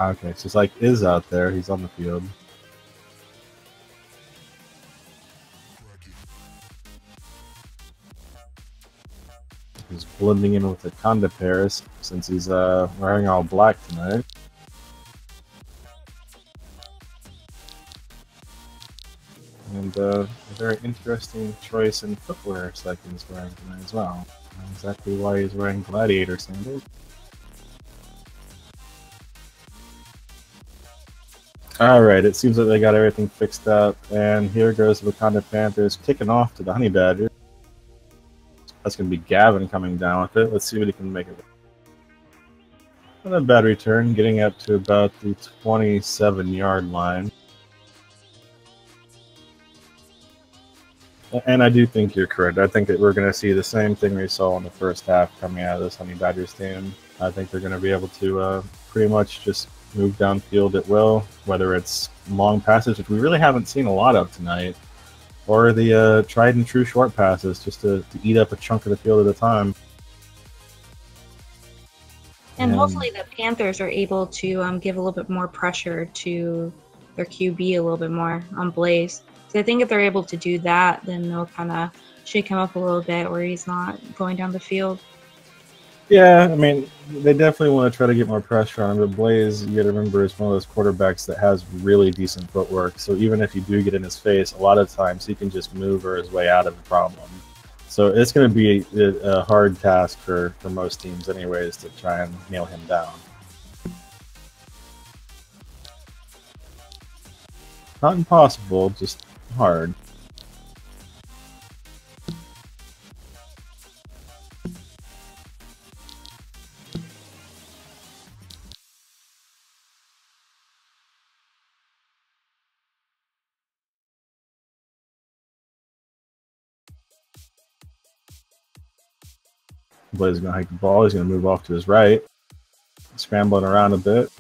Okay, so Psych is out there. He's on the field. He's blending in with the Conda Paris since he's wearing all black tonight. And a very interesting choice in footwear Psychic is wearing tonight as well. Not exactly why he's wearing gladiator sandals. Alright, it seems like they got everything fixed up, and here goes the Wakanda Panthers kicking off to the Honey Badgers. That's going to be Gavin coming down with it. Let's see what he can make of it. Not a bad return, getting up to about the 27-yard line. And I do think you're correct. I think that we're going to see the same thing we saw in the first half coming out of this Honey Badgers team. I think they're going to be able to pretty much just move downfield at will, whether it's long passes, which we really haven't seen a lot of tonight, or the tried and true short passes, just to eat up a chunk of the field at a time. And hopefully the Panthers are able to give a little bit more pressure to their QB a little bit more on Blaze. So I think if they're able to do that, then they'll kind of shake him up a little bit where he's not going down the field. Yeah, I mean, they definitely want to try to get more pressure on him, but Blaze, you got to remember, is one of those quarterbacks that has really decent footwork. So even if you do get in his face, a lot of times he can just maneuver his way out of the problem. So it's going to be a hard task for most teams anyways to try and nail him down. Not impossible, just hard. Blaze is going to hike the ball. He's going to move off to his right. Scrambling around a bit.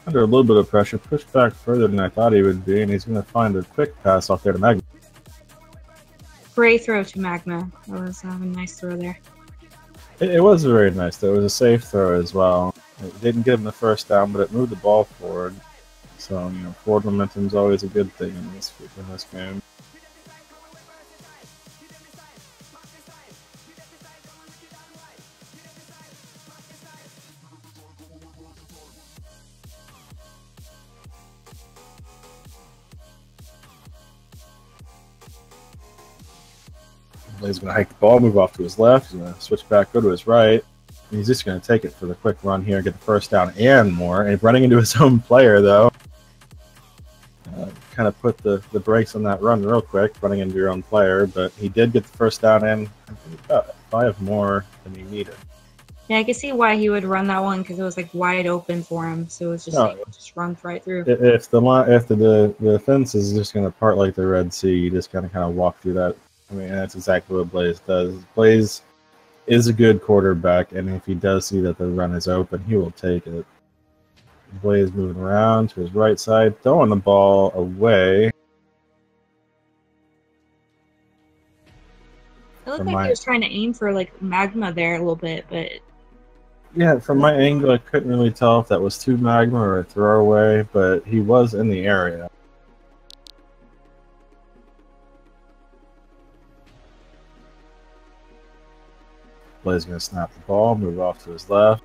Under a little bit of pressure. Pushed back further than I thought he would be, and he's going to find a quick pass off there to Magma. Great throw to Magma. That was a nice throw there. It was very nice, though. It was a safe throw as well. It didn't give him the first down, but it moved the ball forward. So, you know, forward momentum is always a good thing in this game. He's going to hike the ball, move off to his left. He's going to switch back, go to his right. And he's just going to take it for the quick run here, get the first down and more. And running into his own player, though. Kind of put the brakes on that run real quick, running into your own player. But he did get the first down and about 5 more than he needed. Yeah, I can see why he would run that one because it was like wide open for him. So it was just runs right through. If the fence is just going to part like the Red Sea, you just kind of walk through that. I mean, that's exactly what Blaze does. Blaze is a good quarterback, and if he does see that the run is open, he will take it. Blaze moving around to his right side, throwing the ball away. It looked like he was trying to aim for like Magma there a little bit, but yeah, from my angle, I couldn't really tell if that was to Magma or a throwaway, but he was in the area. Blaze going to snap the ball, move off to his left.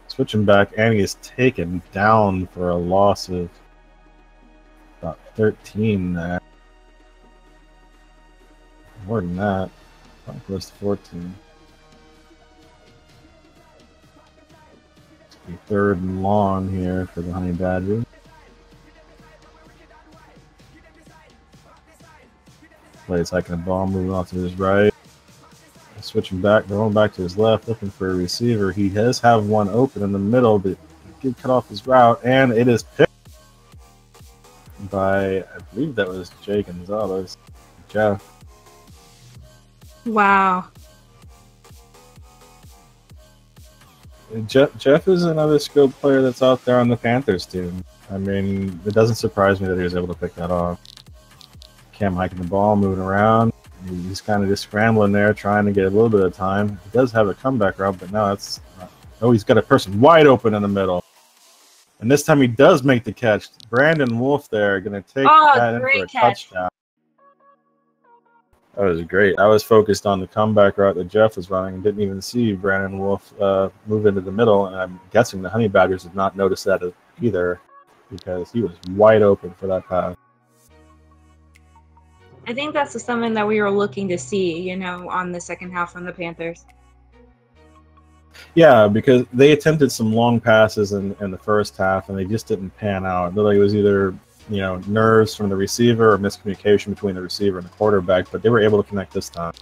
Switching back, and he is taken down for a loss of about 13 there. More than that. Probably close to 14. It's the 3rd and long here for the Honey Badger. Plays hiking the ball, moving off to his right. Switching back, going back to his left, looking for a receiver. He does have one open in the middle, but he did cut off his route, and it is picked by, I believe that was Jay Gonzalez. Jeff. Wow. Jeff is another skilled player that's out there on the Panthers team. I mean, it doesn't surprise me that he was able to pick that off. Cam hiking the ball, moving around. He's kind of just scrambling there, trying to get a little bit of time. He does have a comeback route, but now it's not. Oh, he's got a person wide open in the middle. And this time he does make the catch. Brandon Wolf there going to take that in for a touchdown. That was great. I was focused on the comeback route that Jeff was running and didn't even see Brandon Wolf move into the middle. And I'm guessing the Honey Badgers did not notice that either because he was wide open for that pass. I think that's something that we were looking to see, you know, on the second half from the Panthers. Yeah, because they attempted some long passes in the first half, and they just didn't pan out. It was either, you know, nerves from the receiver or miscommunication between the receiver and the quarterback, but they were able to connect this time.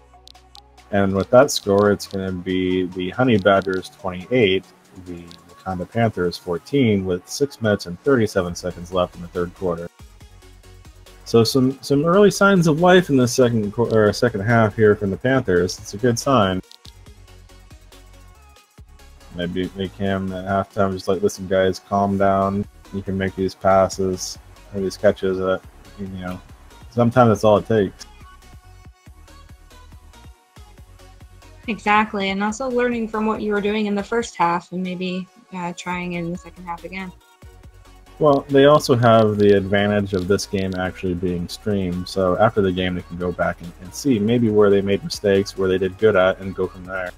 And with that score, it's going to be the Honey Badgers 28, the Wakanda Panthers 14, with 6 minutes and 37 seconds left in the third quarter. So some early signs of life in the second half here from the Panthers. It's a good sign. Maybe make him at halftime just like, listen, guys, calm down. You can make these passes or these catches. You know, sometimes that's all it takes. Exactly, and also learning from what you were doing in the first half and maybe trying in the second half again. Well, they also have the advantage of this game actually being streamed, so after the game they can go back and see maybe where they made mistakes, where they did good at, and go from there.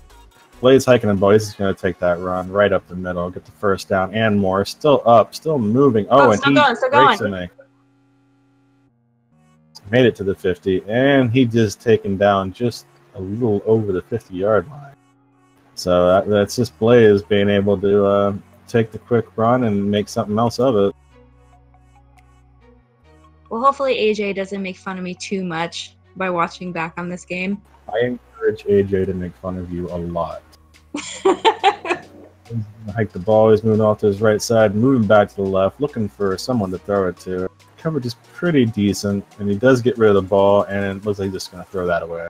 Blaze hiking the ball. He's just going to take that run right up the middle, get the first down and more. Still up, still moving. Oh, and he breaks in a... Made it to the 50, and he just taken down just a little over the 50-yard line. So that's just Blaze being able to take the quick run and make something else of it. Well, hopefully AJ doesn't make fun of me too much by watching back on this game. I encourage AJ to make fun of you a lot. Hike the ball, he's moving off to his right side, moving back to the left, looking for someone to throw it to. Coverage is pretty decent, and he does get rid of the ball, and it looks like he's just going to throw that away.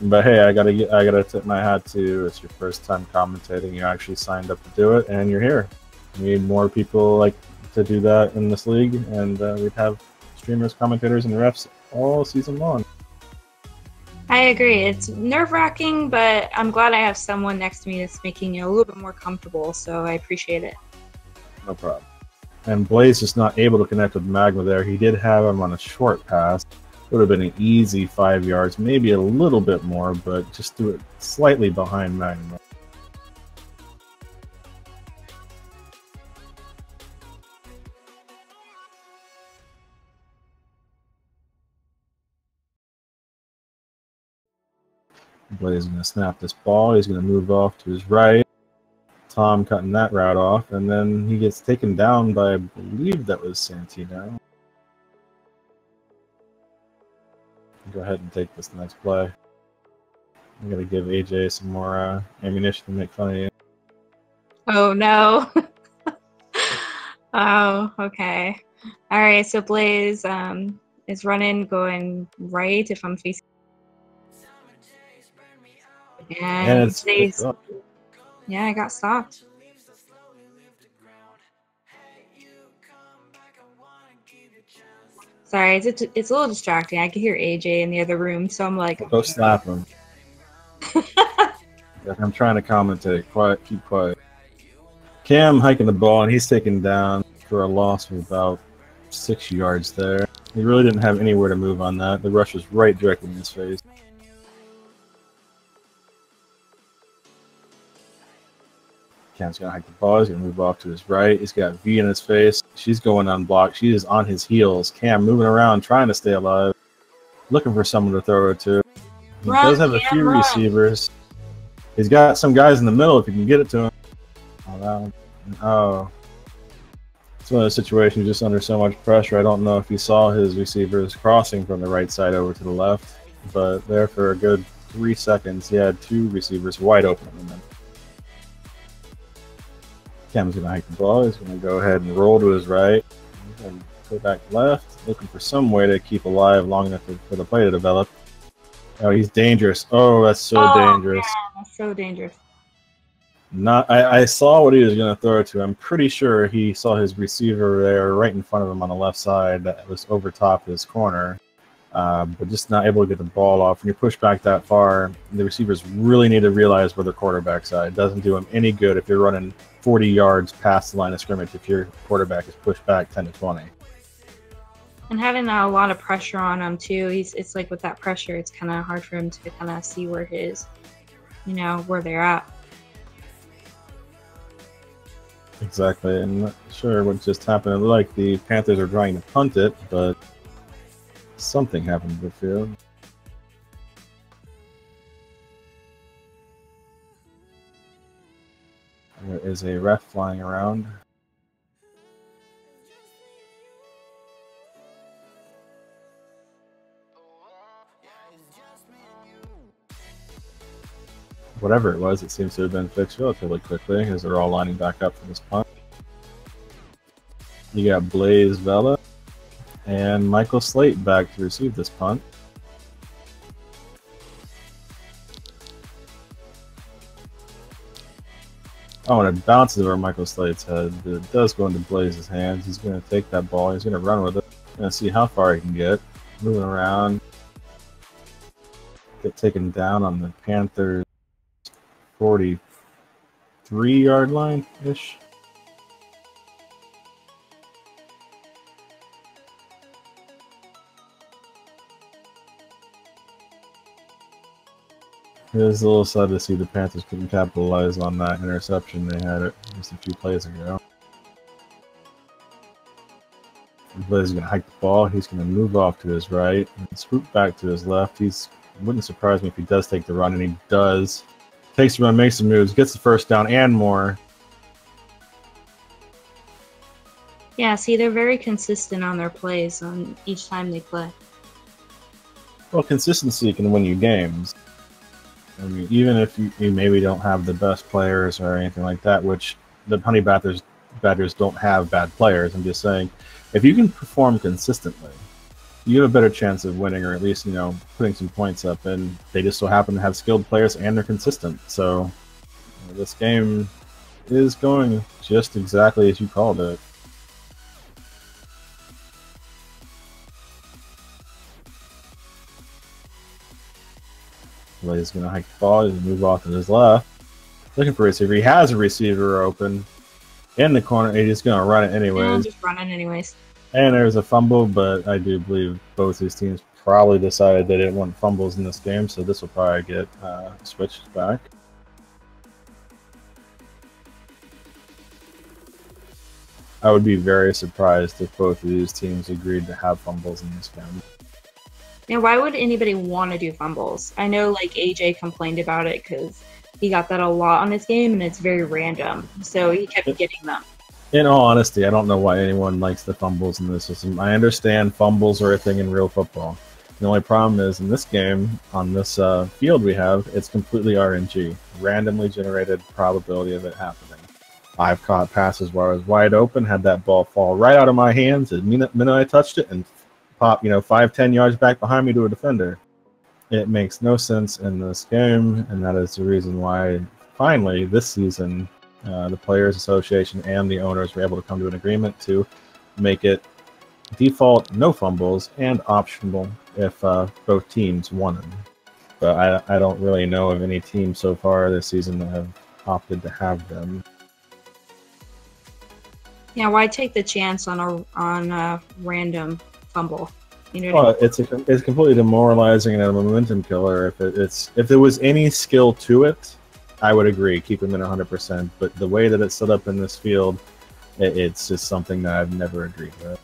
But hey, I gotta tip my hat to you. It's your first time commentating. You actually signed up to do it, and you're here. We need more people like to do that in this league, and we'd have streamers, commentators, and refs all season long. I agree. It's nerve-wracking, but I'm glad I have someone next to me that's making it a little bit more comfortable, so I appreciate it. No problem. And Blaze is not able to connect with Magma there. He did have him on a short pass. Would have been an easy 5 yards, maybe a little bit more, but just do it slightly behind Magma. Blaze is going to snap this ball. He's going to move off to his right. Tom cutting that route off, and then he gets taken down by, I believe that was Santino. Go ahead and take this next play. I'm going to give AJ some more ammunition to make fun of you. Oh, no. Oh, okay. All right, so Blaze is running, going right if I'm facing. And it's yeah, I got stopped. Sorry, it's a little distracting. I can hear AJ in the other room, so I'm like... Go slap him. I'm trying to commentate. Quiet, keep quiet. Cam hiking the ball, and he's taken down for a loss of about 6 yards there. He really didn't have anywhere to move on that. The rush was right directly in his face. Cam's going to hike the ball. He's going to move off to his right. He's got V in his face. She's going unblocked. She is on his heels. Cam moving around, trying to stay alive, looking for someone to throw it to. He does have a few receivers. He's got some guys in the middle if you can get it to him. Oh. It's one of those situations just under so much pressure. I don't know if he saw his receivers crossing from the right side over to the left, but there for a good 3 seconds, he had 2 receivers wide open. Cam's going to hike the ball. He's going to go ahead and roll to his right. He's going to go back left, looking for some way to keep alive long enough for the play to develop. Oh, he's dangerous. Oh, that's so dangerous. Man, that's so dangerous. I saw what he was going to throw it to. I'm pretty sure he saw his receiver there right in front of him on the left side that was over top his corner, but just not able to get the ball off. When you push back that far, the receivers really need to realize where their quarterback's at. It doesn't do them any good if you're running 40 yards past the line of scrimmage if your quarterback is pushed back 10 to 20. And having a lot of pressure on him too. It's like with that pressure, it's kind of hard for him to kind of see where where they're at. Exactly. I'm not sure what just happened. It looked like the Panthers are trying to punt it, but something happened to the field. There is a ref flying around. Whatever it was, it seems to have been fixed relatively quickly as they're all lining back up for this punt. You got Blaze Vela and Michael Slate back to receive this punt. Oh, and it bounces over Michael Slate's head. It does go into Blaze's hands. He's going to take that ball. He's going to run with it. Going to see how far he can get. Moving around. Get taken down on the Panthers 43-yard line-ish. It was a little sad to see the Panthers couldn't capitalize on that interception they had it just a few plays ago. Blaze is going to hike the ball. He's going to move off to his right and swoop back to his left. Wouldn't surprise me if he does take the run, and he does. Takes the run, makes some moves, gets the first down and more. Yeah, see, they're very consistent on their plays on each time they play. Well, consistency can win you games. I mean, even if you maybe don't have the best players or anything like that, which the Honey Badgers don't have bad players. I'm just saying, if you can perform consistently, you have a better chance of winning, or at least, putting some points up. And they just so happen to have skilled players and they're consistent. So this game is going just exactly as you called it. He's going to hike the ball. He's going to move off to his left. Looking for a receiver. He has a receiver open in the corner. He's just going to run it anyways. Yeah, just run it anyways. And there's a fumble, but I do believe both these teams probably decided they didn't want fumbles in this game, so this will probably get switched back. I would be very surprised if both of these teams agreed to have fumbles in this game. Now, why would anybody want to do fumbles? I know, AJ complained about it because he got that a lot on his game, and it's very random, so he kept getting them. In all honesty, I don't know why anyone likes the fumbles in this system. I understand fumbles are a thing in real football. The only problem is in this game, on this field we have, it's completely RNG. Randomly generated probability of it happening. I've caught passes where I was wide open, had that ball fall right out of my hands the minute I touched it, and pop 5-10 yards back behind me to a defender. It makes no sense in this game, and that is the reason why finally this season the Players Association and the owners were able to come to an agreement to make it default no fumbles and optional if both teams won. But I don't really know of any team so far this season that have opted to have them. Yeah, why take the chance on a random fumble? Well, it's completely demoralizing and a momentum killer. If there was any skill to it, I would agree, keep him in 100%. But the way that it's set up in this field, it's just something that I've never agreed with.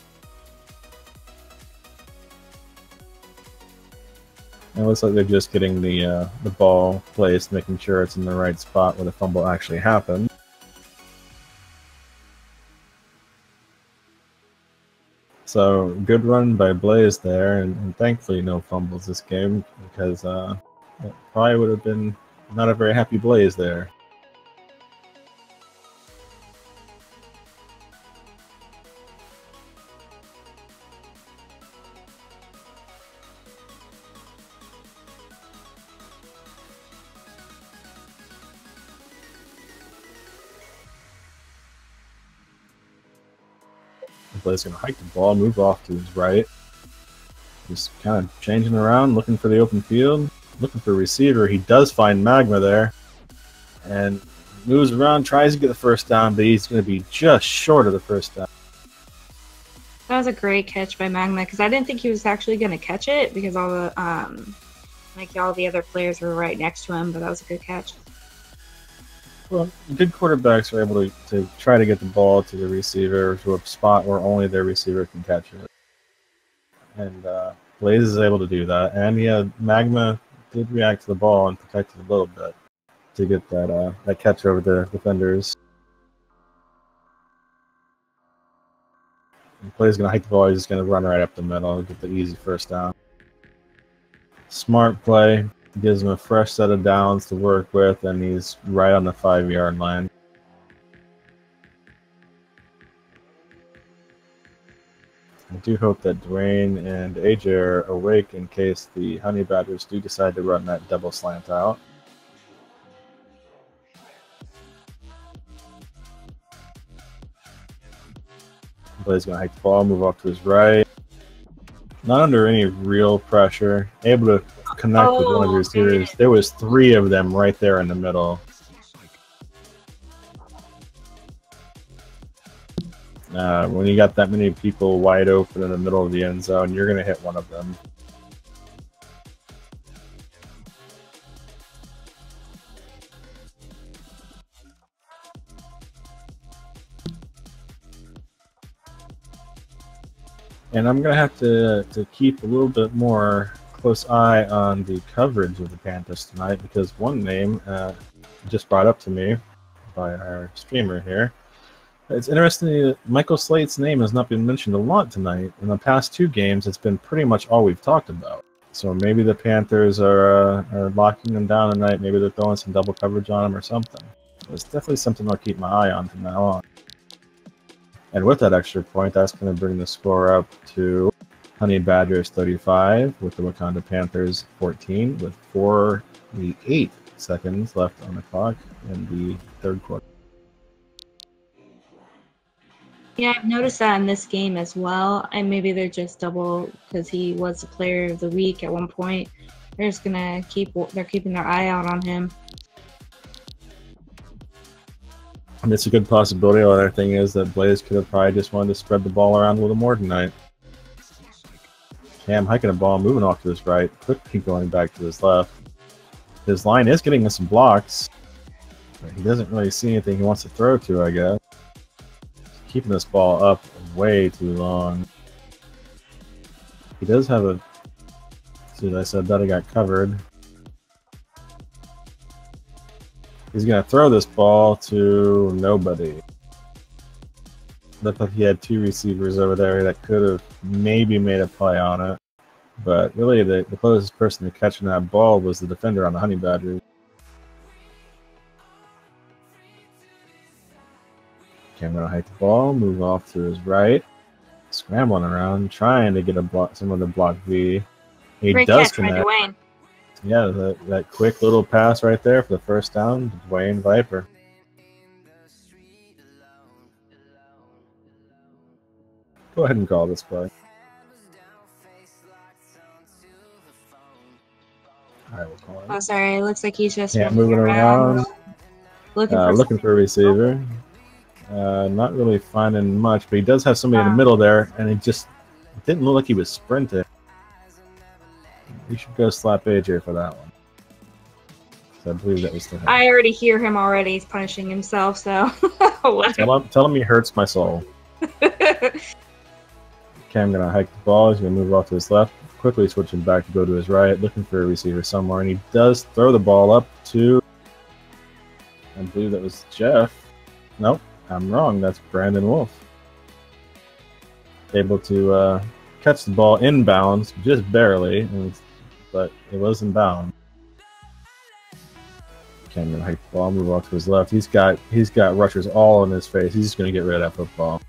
And it looks like they're just getting the ball placed, making sure it's in the right spot where the fumble actually happened. So, good run by Blaze there, and thankfully no fumbles this game, because it probably would have been not a very happy Blaze there. Blaze going to hike the ball, move off to his right. Just kind of changing around, looking for the open field, looking for a receiver. He does find Magma there. And moves around, tries to get the first down, but he's going to be just short of the first down. That was a great catch by Magma, because I didn't think he was actually going to catch it, because all the all the other players were right next to him, but that was a good catch. Well, good quarterbacks are able to try to get the ball to the receiver to a spot where only their receiver can catch it. And Blaze is able to do that. And yeah, Magma did react to the ball and protect it a little bit to get that catch over the defenders. And Blaze is going to hike the ball. He's just going to run right up the middle and get the easy first down. Smart play. Gives him a fresh set of downs to work with, and he's right on the 5-yard line. I do hope that Dwayne and AJ are awake in case the Honey Badgers do decide to run that double slant out. Blaze going to hike the ball, move off to his right. Not under any real pressure. Able to connect with one of the receivers. There was 3 of them right there in the middle. When you got that many people wide open in the middle of the end zone, you're going to hit one of them. And I'm going to have to keep a little bit more close eye on the coverage of the Panthers tonight, because one name just brought up to me by our streamer here. It's interesting that Michael Slate's name has not been mentioned a lot tonight. In the past 2 games, it's been pretty much all we've talked about. So maybe the Panthers are locking them down tonight. Maybe they're throwing some double coverage on them or something. It's definitely something I'll keep my eye on from now on. And with that extra point, that's going to bring the score up to Honey Badgers 35 with the Wakanda Panthers 14 with 48 seconds left on the clock in the third quarter. Yeah, I've noticed that in this game as well, and maybe they're just double because he was the player of the week at one point. They're just gonna they're keeping their eye out on him. And it's a good possibility. The other thing is that Blaze could have probably just wanted to spread the ball around a little more tonight. Cam hiking the ball, moving off to his right, quickly going back to his left. His line is getting us some blocks, but he doesn't really see anything he wants to throw to, I guess. Keeping this ball up way too long. He does have a... As I said, that he got covered. He's going to throw this ball to nobody. Looked like he had 2 receivers over there that could have maybe made a play on it. But really, the closest person to catching that ball was the defender on the Honey Badgers. Cameron will hike the ball, move off to his right. Scrambling around, trying to get someone to block V. He Great does catch by connect. Dwayne. Yeah, that quick little pass right there for the first down, Dwayne Viper. Go ahead and call this play. Alright, we'll call it. Oh, sorry. It looks like he's just Moving around. looking For a receiver. Not really finding much, but he does have somebody in the middle there, and it just didn't look like he was sprinting. We should go slap AJ for that one. So I believe that was the hit. I already hear him already. He's punishing himself, so Tell him he hurts my soul. Cam gonna hike the ball. He's gonna move off to his left. Quickly switching back to go to his right, looking for a receiver somewhere, and he does throw the ball up to, I believe that was Jeff. Nope, I'm wrong. That's Brandon Wolf. Able to catch the ball inbounds, just barely, but it was inbound. Cam gonna hike the ball, move off to his left. He's got rushers all in his face. He's just gonna get rid of that football.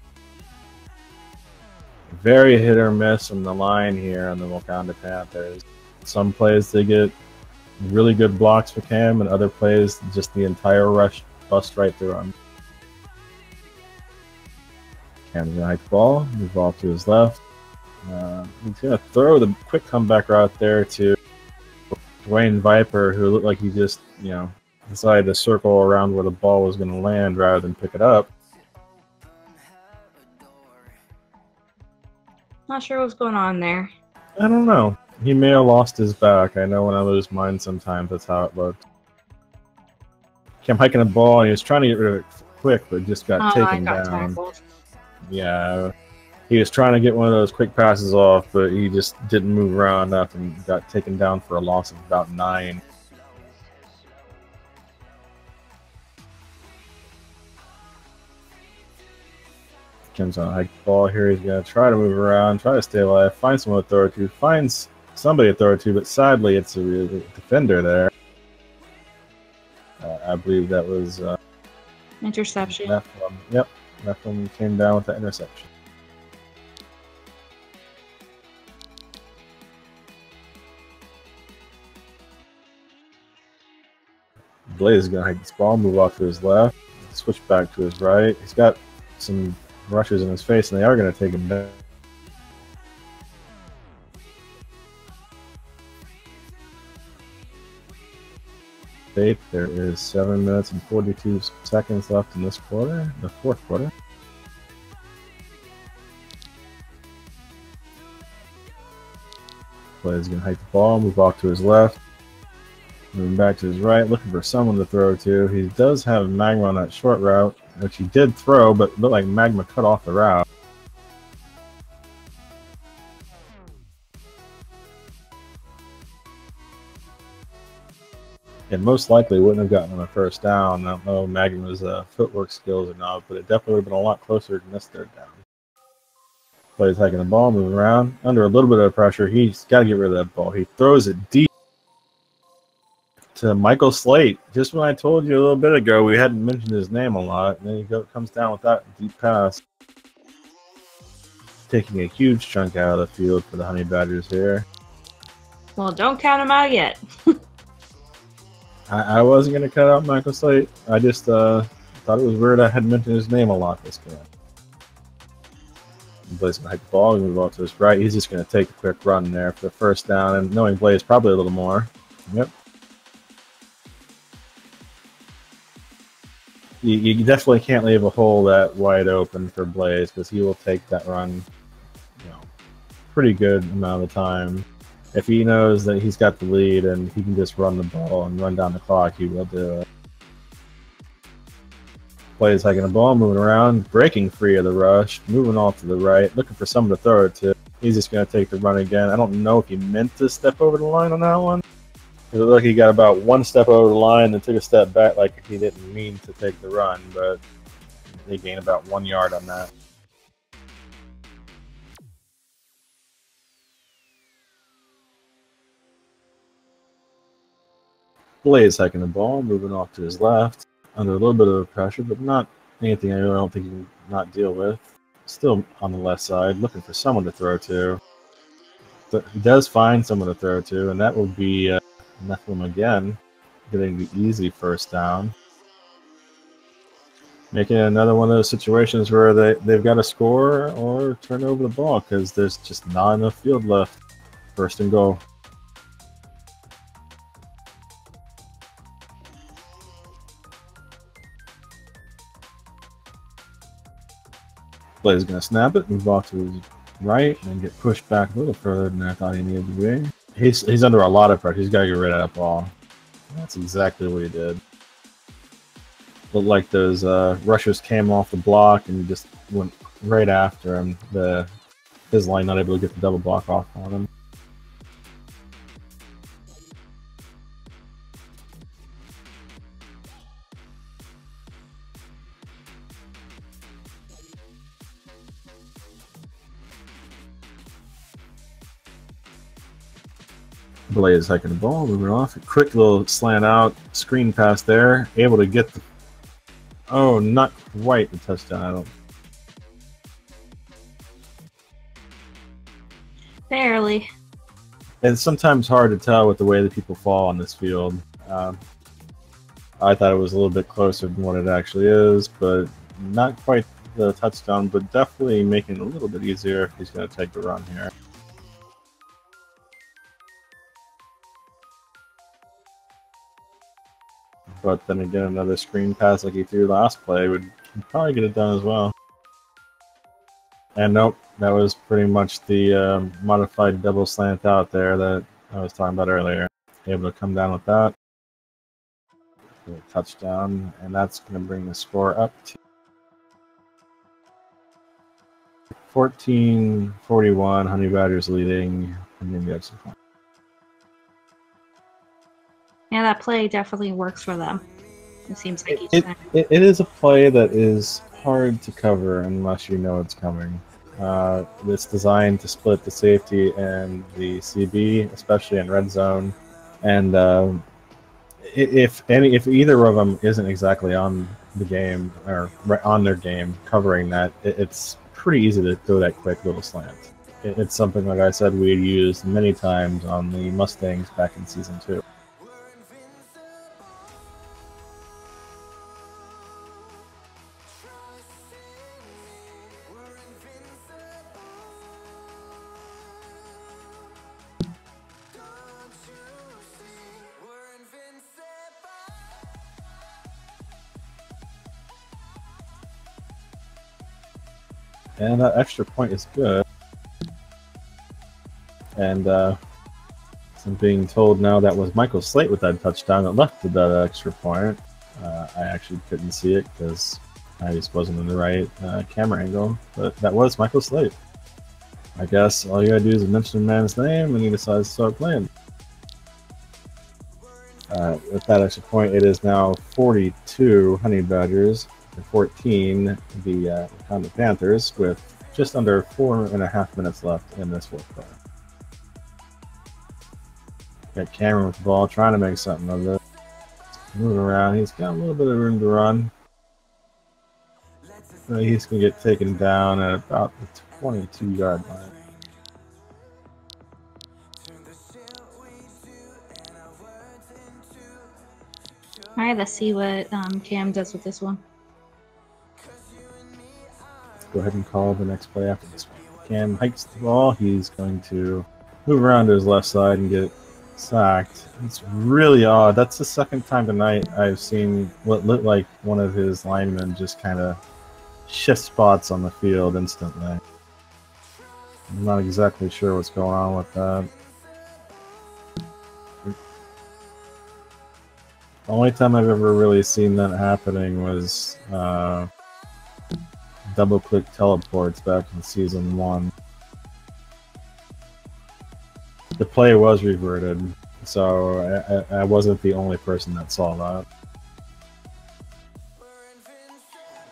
Very hit or miss from the line here on the Wakanda Panthers. Some plays they get really good blocks for Cam, and other plays just the entire rush bust right through him. Cam's gonna hike the ball, move off to his left. He's gonna throw the quick comeback route there to Dwayne Viper, who looked like he just, decided to circle around where the ball was gonna land rather than pick it up. Not sure what's going on there. I don't know. He may have lost his back. I know when I lose mine sometimes that's how it looked. Cam hiking the ball, and he was trying to get rid of it quick, but just got taken down. Tackled. Yeah. He was trying to get one of those quick passes off, but he just didn't move around enough and got taken down for a loss of about 9. Cam's on a hike the ball here. He's going to try to move around, try to stay alive, find someone to throw it to, finds somebody to throw it to, but sadly it's a defender there. I believe that was Interception. Nephilim. Yep, Nephilim came down with that interception. Blaze is going to hike this ball, move off to his left, switch back to his right. He's got some rushers in his face, and they are going to take him down. There is 7 minutes and 42 seconds left in this quarter, the fourth quarter. Blaze is going to hike the ball, move off to his left. Moving back to his right, looking for someone to throw to. He does have Magma on that short route, which he did throw, but it looked like Magma cut off the route. And most likely wouldn't have gotten him a first down. I don't know Magma's footwork skills or not, but it definitely would have been a lot closer than this third down. Plays hiking the ball, moving around. Under a little bit of pressure, he's got to get rid of that ball. He throws it deep to Michael Slate. Just when I told you a little bit ago we hadn't mentioned his name a lot, and then he comes down with that deep pass. Taking a huge chunk out of the field for the Honey Badgers here. Well, don't count him out yet. I wasn't going to cut out Michael Slate. I just thought it was weird I hadn't mentioned his name a lot this game. Blaze going to hike the ball, move off to his right. He's just going to take a quick run there for the first down, and knowing Blaze probably a little more. Yep. You definitely can't leave a hole that wide open for Blaze, because he will take that run, pretty good amount of time. If he knows that he's got the lead and he can just run the ball and run down the clock, he will do it. Blaze hiking the ball, moving around, breaking free of the rush, moving off to the right, looking for someone to throw it to. He's just going to take the run again. I don't know if he meant to step over the line on that one. It looked like he got about one step over the line and took a step back like he didn't mean to take the run, but he gained about 1 yard on that. Blaze hiking the ball, moving off to his left, under a little bit of pressure, but not anything I really don't think he can not deal with. Still on the left side, looking for someone to throw to. But he does find someone to throw to, and that will be Nephilim again, getting the easy first down. Making another one of those situations where they've got to score or turn over the ball because there's just not enough field left. First and goal. Blaze is going to snap it, move off to his right, and get pushed back a little further than I thought he needed to be. He's under a lot of pressure. He's got to get rid of that ball. That's exactly what he did. Looked like those rushers came off the block and just went right after him. His line not able to get the double block off on him. Blaze hiking the ball, moving off. A quick little slant out, screen pass there. Able to get the... Oh, not quite the touchdown, I don't... Barely. It's sometimes hard to tell with the way that people fall on this field. I thought it was a little bit closer than what it actually is, but not quite the touchdown, but definitely making it a little bit easier if he's going to take the run here. But then again, another screen pass like he threw last play would probably get it done as well. And nope, that was pretty much the modified double slant out there that I was talking about earlier. Able to come down with that. Touchdown, and that's going to bring the score up to 14-41. Honey Badgers leading, and then the extra point. Yeah, that play definitely works for them. It seems like each time. It is a play that is hard to cover unless you know it's coming. It's designed to split the safety and the CB, especially in red zone, and if either of them isn't exactly on the game or on their game covering that, it's pretty easy to throw that quick little slant. It's something, like I said, we had used many times on the Mustangs back in season 2. And that extra point is good. And I'm being told now that was Michael Slate with that touchdown that left to that extra point. I actually couldn't see it because I just wasn't in the right camera angle, but that was Michael Slate. I guess all you gotta do is mention the man's name and he decides to start playing. With that extra point, it is now 42 Honey Badgers. 14, the Panthers, with just under 4.5 minutes left in this fourth quarter. Got Cameron with the ball, trying to make something of it. Moving around, he's got a little bit of room to run. He's going to get taken down at about the 22-yard line. All right, let's see what Cam does with this one. Go ahead and call the next play after this one. Cam hikes the ball. He's going to move around to his left side and get sacked. It's really odd. That's the second time tonight I've seen what looked like one of his linemen just kind of shift spots on the field instantly. I'm not exactly sure what's going on with that. The only time I've ever really seen that happening was double-click teleports back in Season 1. The play was reverted, so I wasn't the only person that saw that.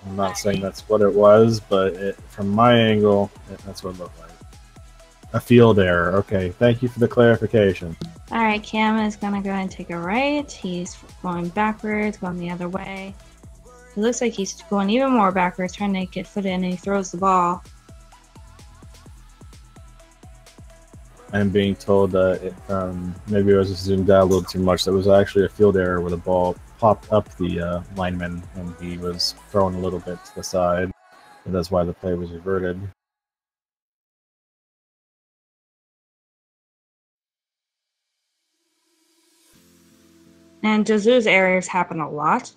I'm not saying that's what it was, but from my angle, that's what it looked like. A field error. Okay, thank you for the clarification. All right, Cam is going to go ahead and take a right. He's going backwards, going the other way. It looks like he's going even more backwards, trying to get foot in, and he throws the ball. I'm being told that maybe I was just zoomed out a little too much. That was actually a field error where the ball popped up the lineman, and he was thrown a little bit to the side. And that's why the play was reverted. And does those errors happen a lot?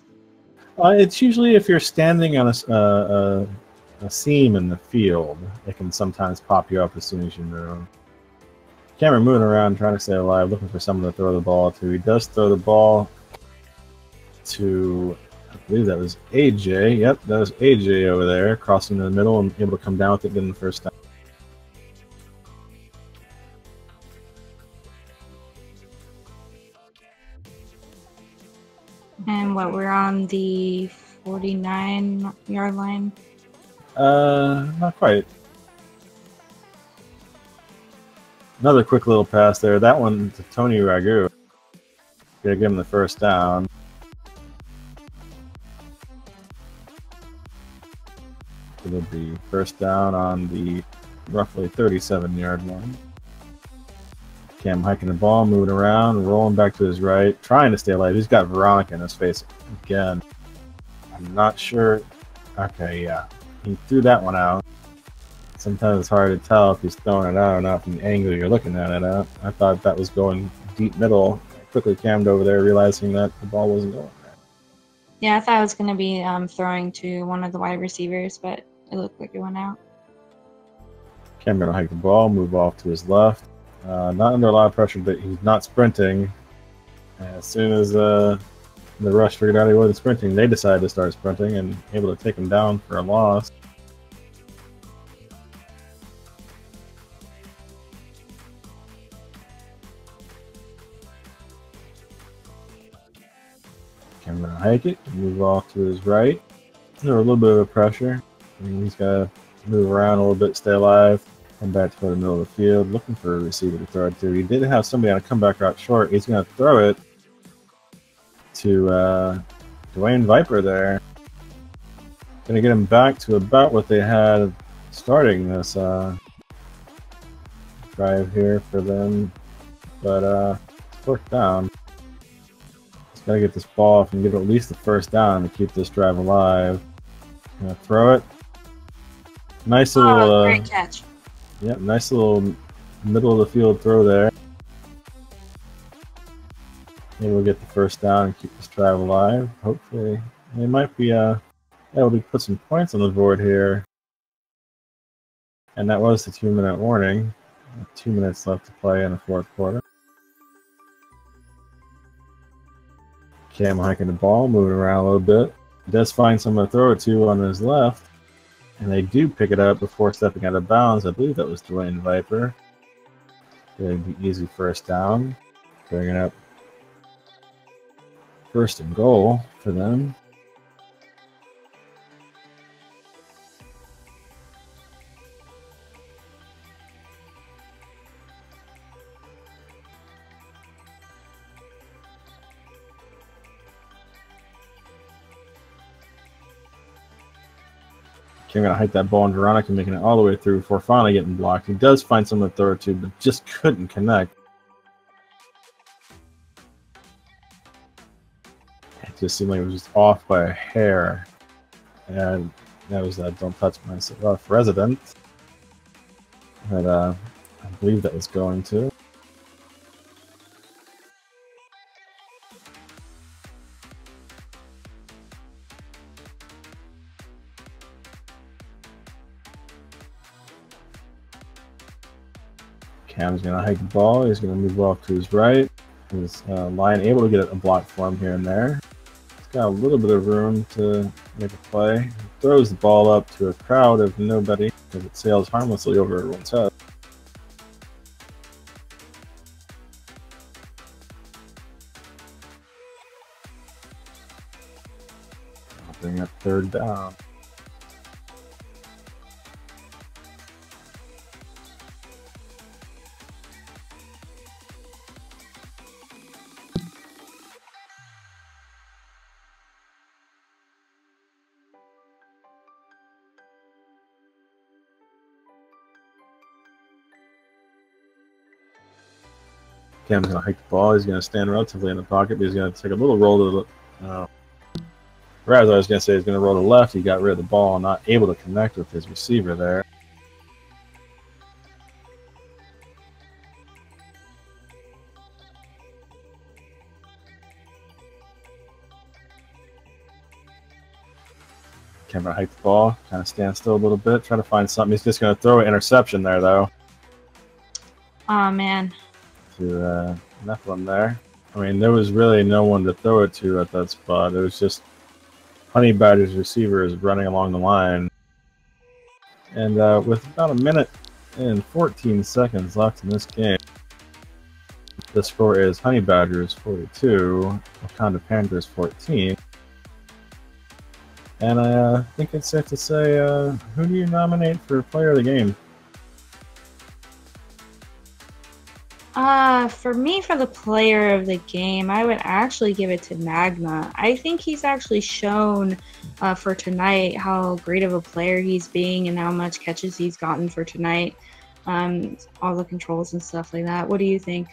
It's usually if you're standing on a seam in the field, it can sometimes pop you up as soon as you move. Cameron moving around, trying to stay alive, looking for someone to throw the ball to. He does throw the ball. to, I believe that was AJ. Yep, that was AJ over there, crossing the middle and able to come down with it, getting the first down. And what, we're on the 49-yard line? Not quite. Another quick little pass there. That one to Tony Ragu. Gonna give him the first down. It'll be first down on the roughly 37-yard line. Cam hiking the ball, moving around, rolling back to his right, trying to stay alive. He's got Veronica in his face again. I'm not sure. Okay, yeah. He threw that one out. Sometimes it's hard to tell if he's throwing it out or not from the angle you're looking at it at. I thought that was going deep middle. I quickly cammed over there, realizing that the ball wasn't going there. Yeah, I thought it was going to be throwing to one of the wide receivers, but it looked like it went out. Cam gonna hike the ball, move off to his left. Not under a lot of pressure, but he's not sprinting. As soon as the rush figured out he wasn't sprinting, they decided to start sprinting and able to take him down for a loss. Cam gonna hike it, move off to his right. There's a little bit of pressure. He's got to move around a little bit, stay alive. Come back to the middle of the field, looking for a receiver to throw it to. He did have somebody on a comeback route short. He's going to throw it to Dwayne Viper there. Going to get him back to about what they had starting this drive here for them. But it's fourth down. He's got to get this ball off and get at least the first down to keep this drive alive. Going to throw it. Nice little... great catch. Yep, nice little middle of the field throw there. Maybe we'll get the first down and keep this drive alive. Hopefully, they might be able to put some points on the board here. And that was the 2-minute warning. 2 minutes left to play in the fourth quarter. Cam hiking the ball, moving around a little bit. He does find someone to throw it to on his left. And they do pick it up before stepping out of bounds. I believe that was Dwayne Viper. Getting the easy first down. Bringing up first and goal for them. Cam gonna hike that ball on Veronica, making it all the way through before finally getting blocked. He does find someone to throw it to, but just couldn't connect. It just seemed like it was just off by a hair. And that was that don't touch my stuff resident. That I believe that was going to. Cam's going to hike the ball. He's going to move off to his right. His line able to get a block for him here and there. He's got a little bit of room to make a play. He throws the ball up to a crowd of nobody as it sails harmlessly over everyone's head. Bring up third down. Cam's going to hike the ball. He's going to stand relatively in the pocket, but he's going to take a little roll to the... Whereas I was going to say he's going to roll to the left. He got rid of the ball, not able to connect with his receiver there. Cam going to hike the ball, kind of stand still a little bit, try to find something. He's just going to throw an interception there, though. Oh, man. To Nephilim there. I mean, there was really no one to throw it to at that spot. It was just Honey Badger's receivers running along the line. And with about a minute and 14 seconds left in this game, the score is Honey Badgers 42, Wakanda Panthers 14. And I think it's safe to say, who do you nominate for Player of the Game? For me, for the Player of the Game, I would actually give it to Magna. I think he's actually shown for tonight how great of a player he's being and how much catches he's gotten for tonight. All the controls and stuff like that. What do you think?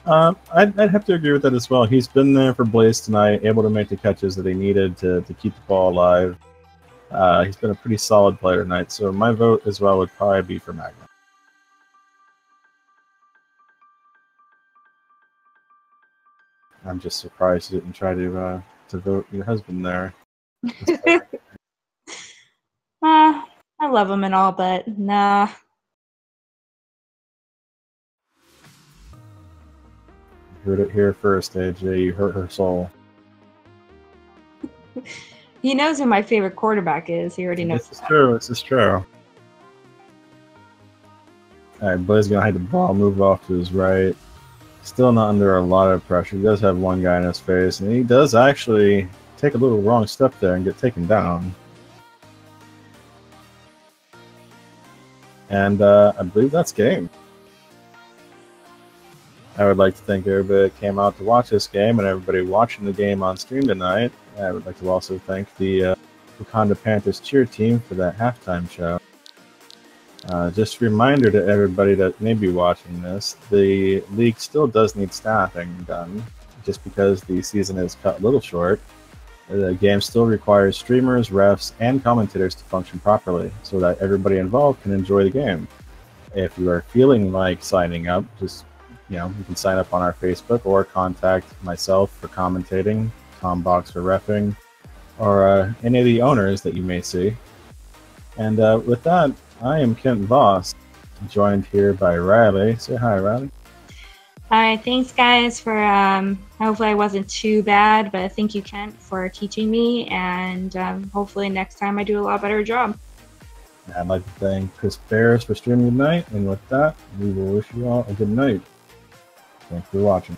I'd have to agree with that as well. He's been there for Blaze tonight, able to make the catches that he needed to keep the ball alive. He's been a pretty solid player tonight, so my vote as well would probably be for Magna. I'm just surprised you didn't try to vote your husband there. I love him and all, but nah. You heard it here first, AJ. You hurt her soul. He knows who my favorite quarterback is. He already knows. This is true. This is true. All right, Blaze gonna hide the ball, move off to his right. Still not under a lot of pressure. He does have one guy in his face, and he does actually take a little wrong step there and get taken down. And I believe that's game. I would like to thank everybody that came out to watch this game and everybody watching the game on stream tonight. I would like to also thank the Wakanda Panthers cheer team for that halftime show. Just a reminder to everybody that may be watching this, the league still does need staffing done. Just because the season is cut a little short, the game still requires streamers, refs, and commentators to function properly so that everybody involved can enjoy the game. If you are feeling like signing up, just you can sign up on our Facebook or contact myself for commentating, Tom Box for reffing, or any of the owners that you may see. And with that, I am Kent Voss, joined here by Riley. Say hi, Riley. Hi, thanks guys for, hopefully I wasn't too bad, but thank you, Kent, for teaching me, and hopefully next time I do a lot better job. I'd like to thank Chris Ferris for streaming tonight, and with that, we will wish you all a good night. Thanks for watching.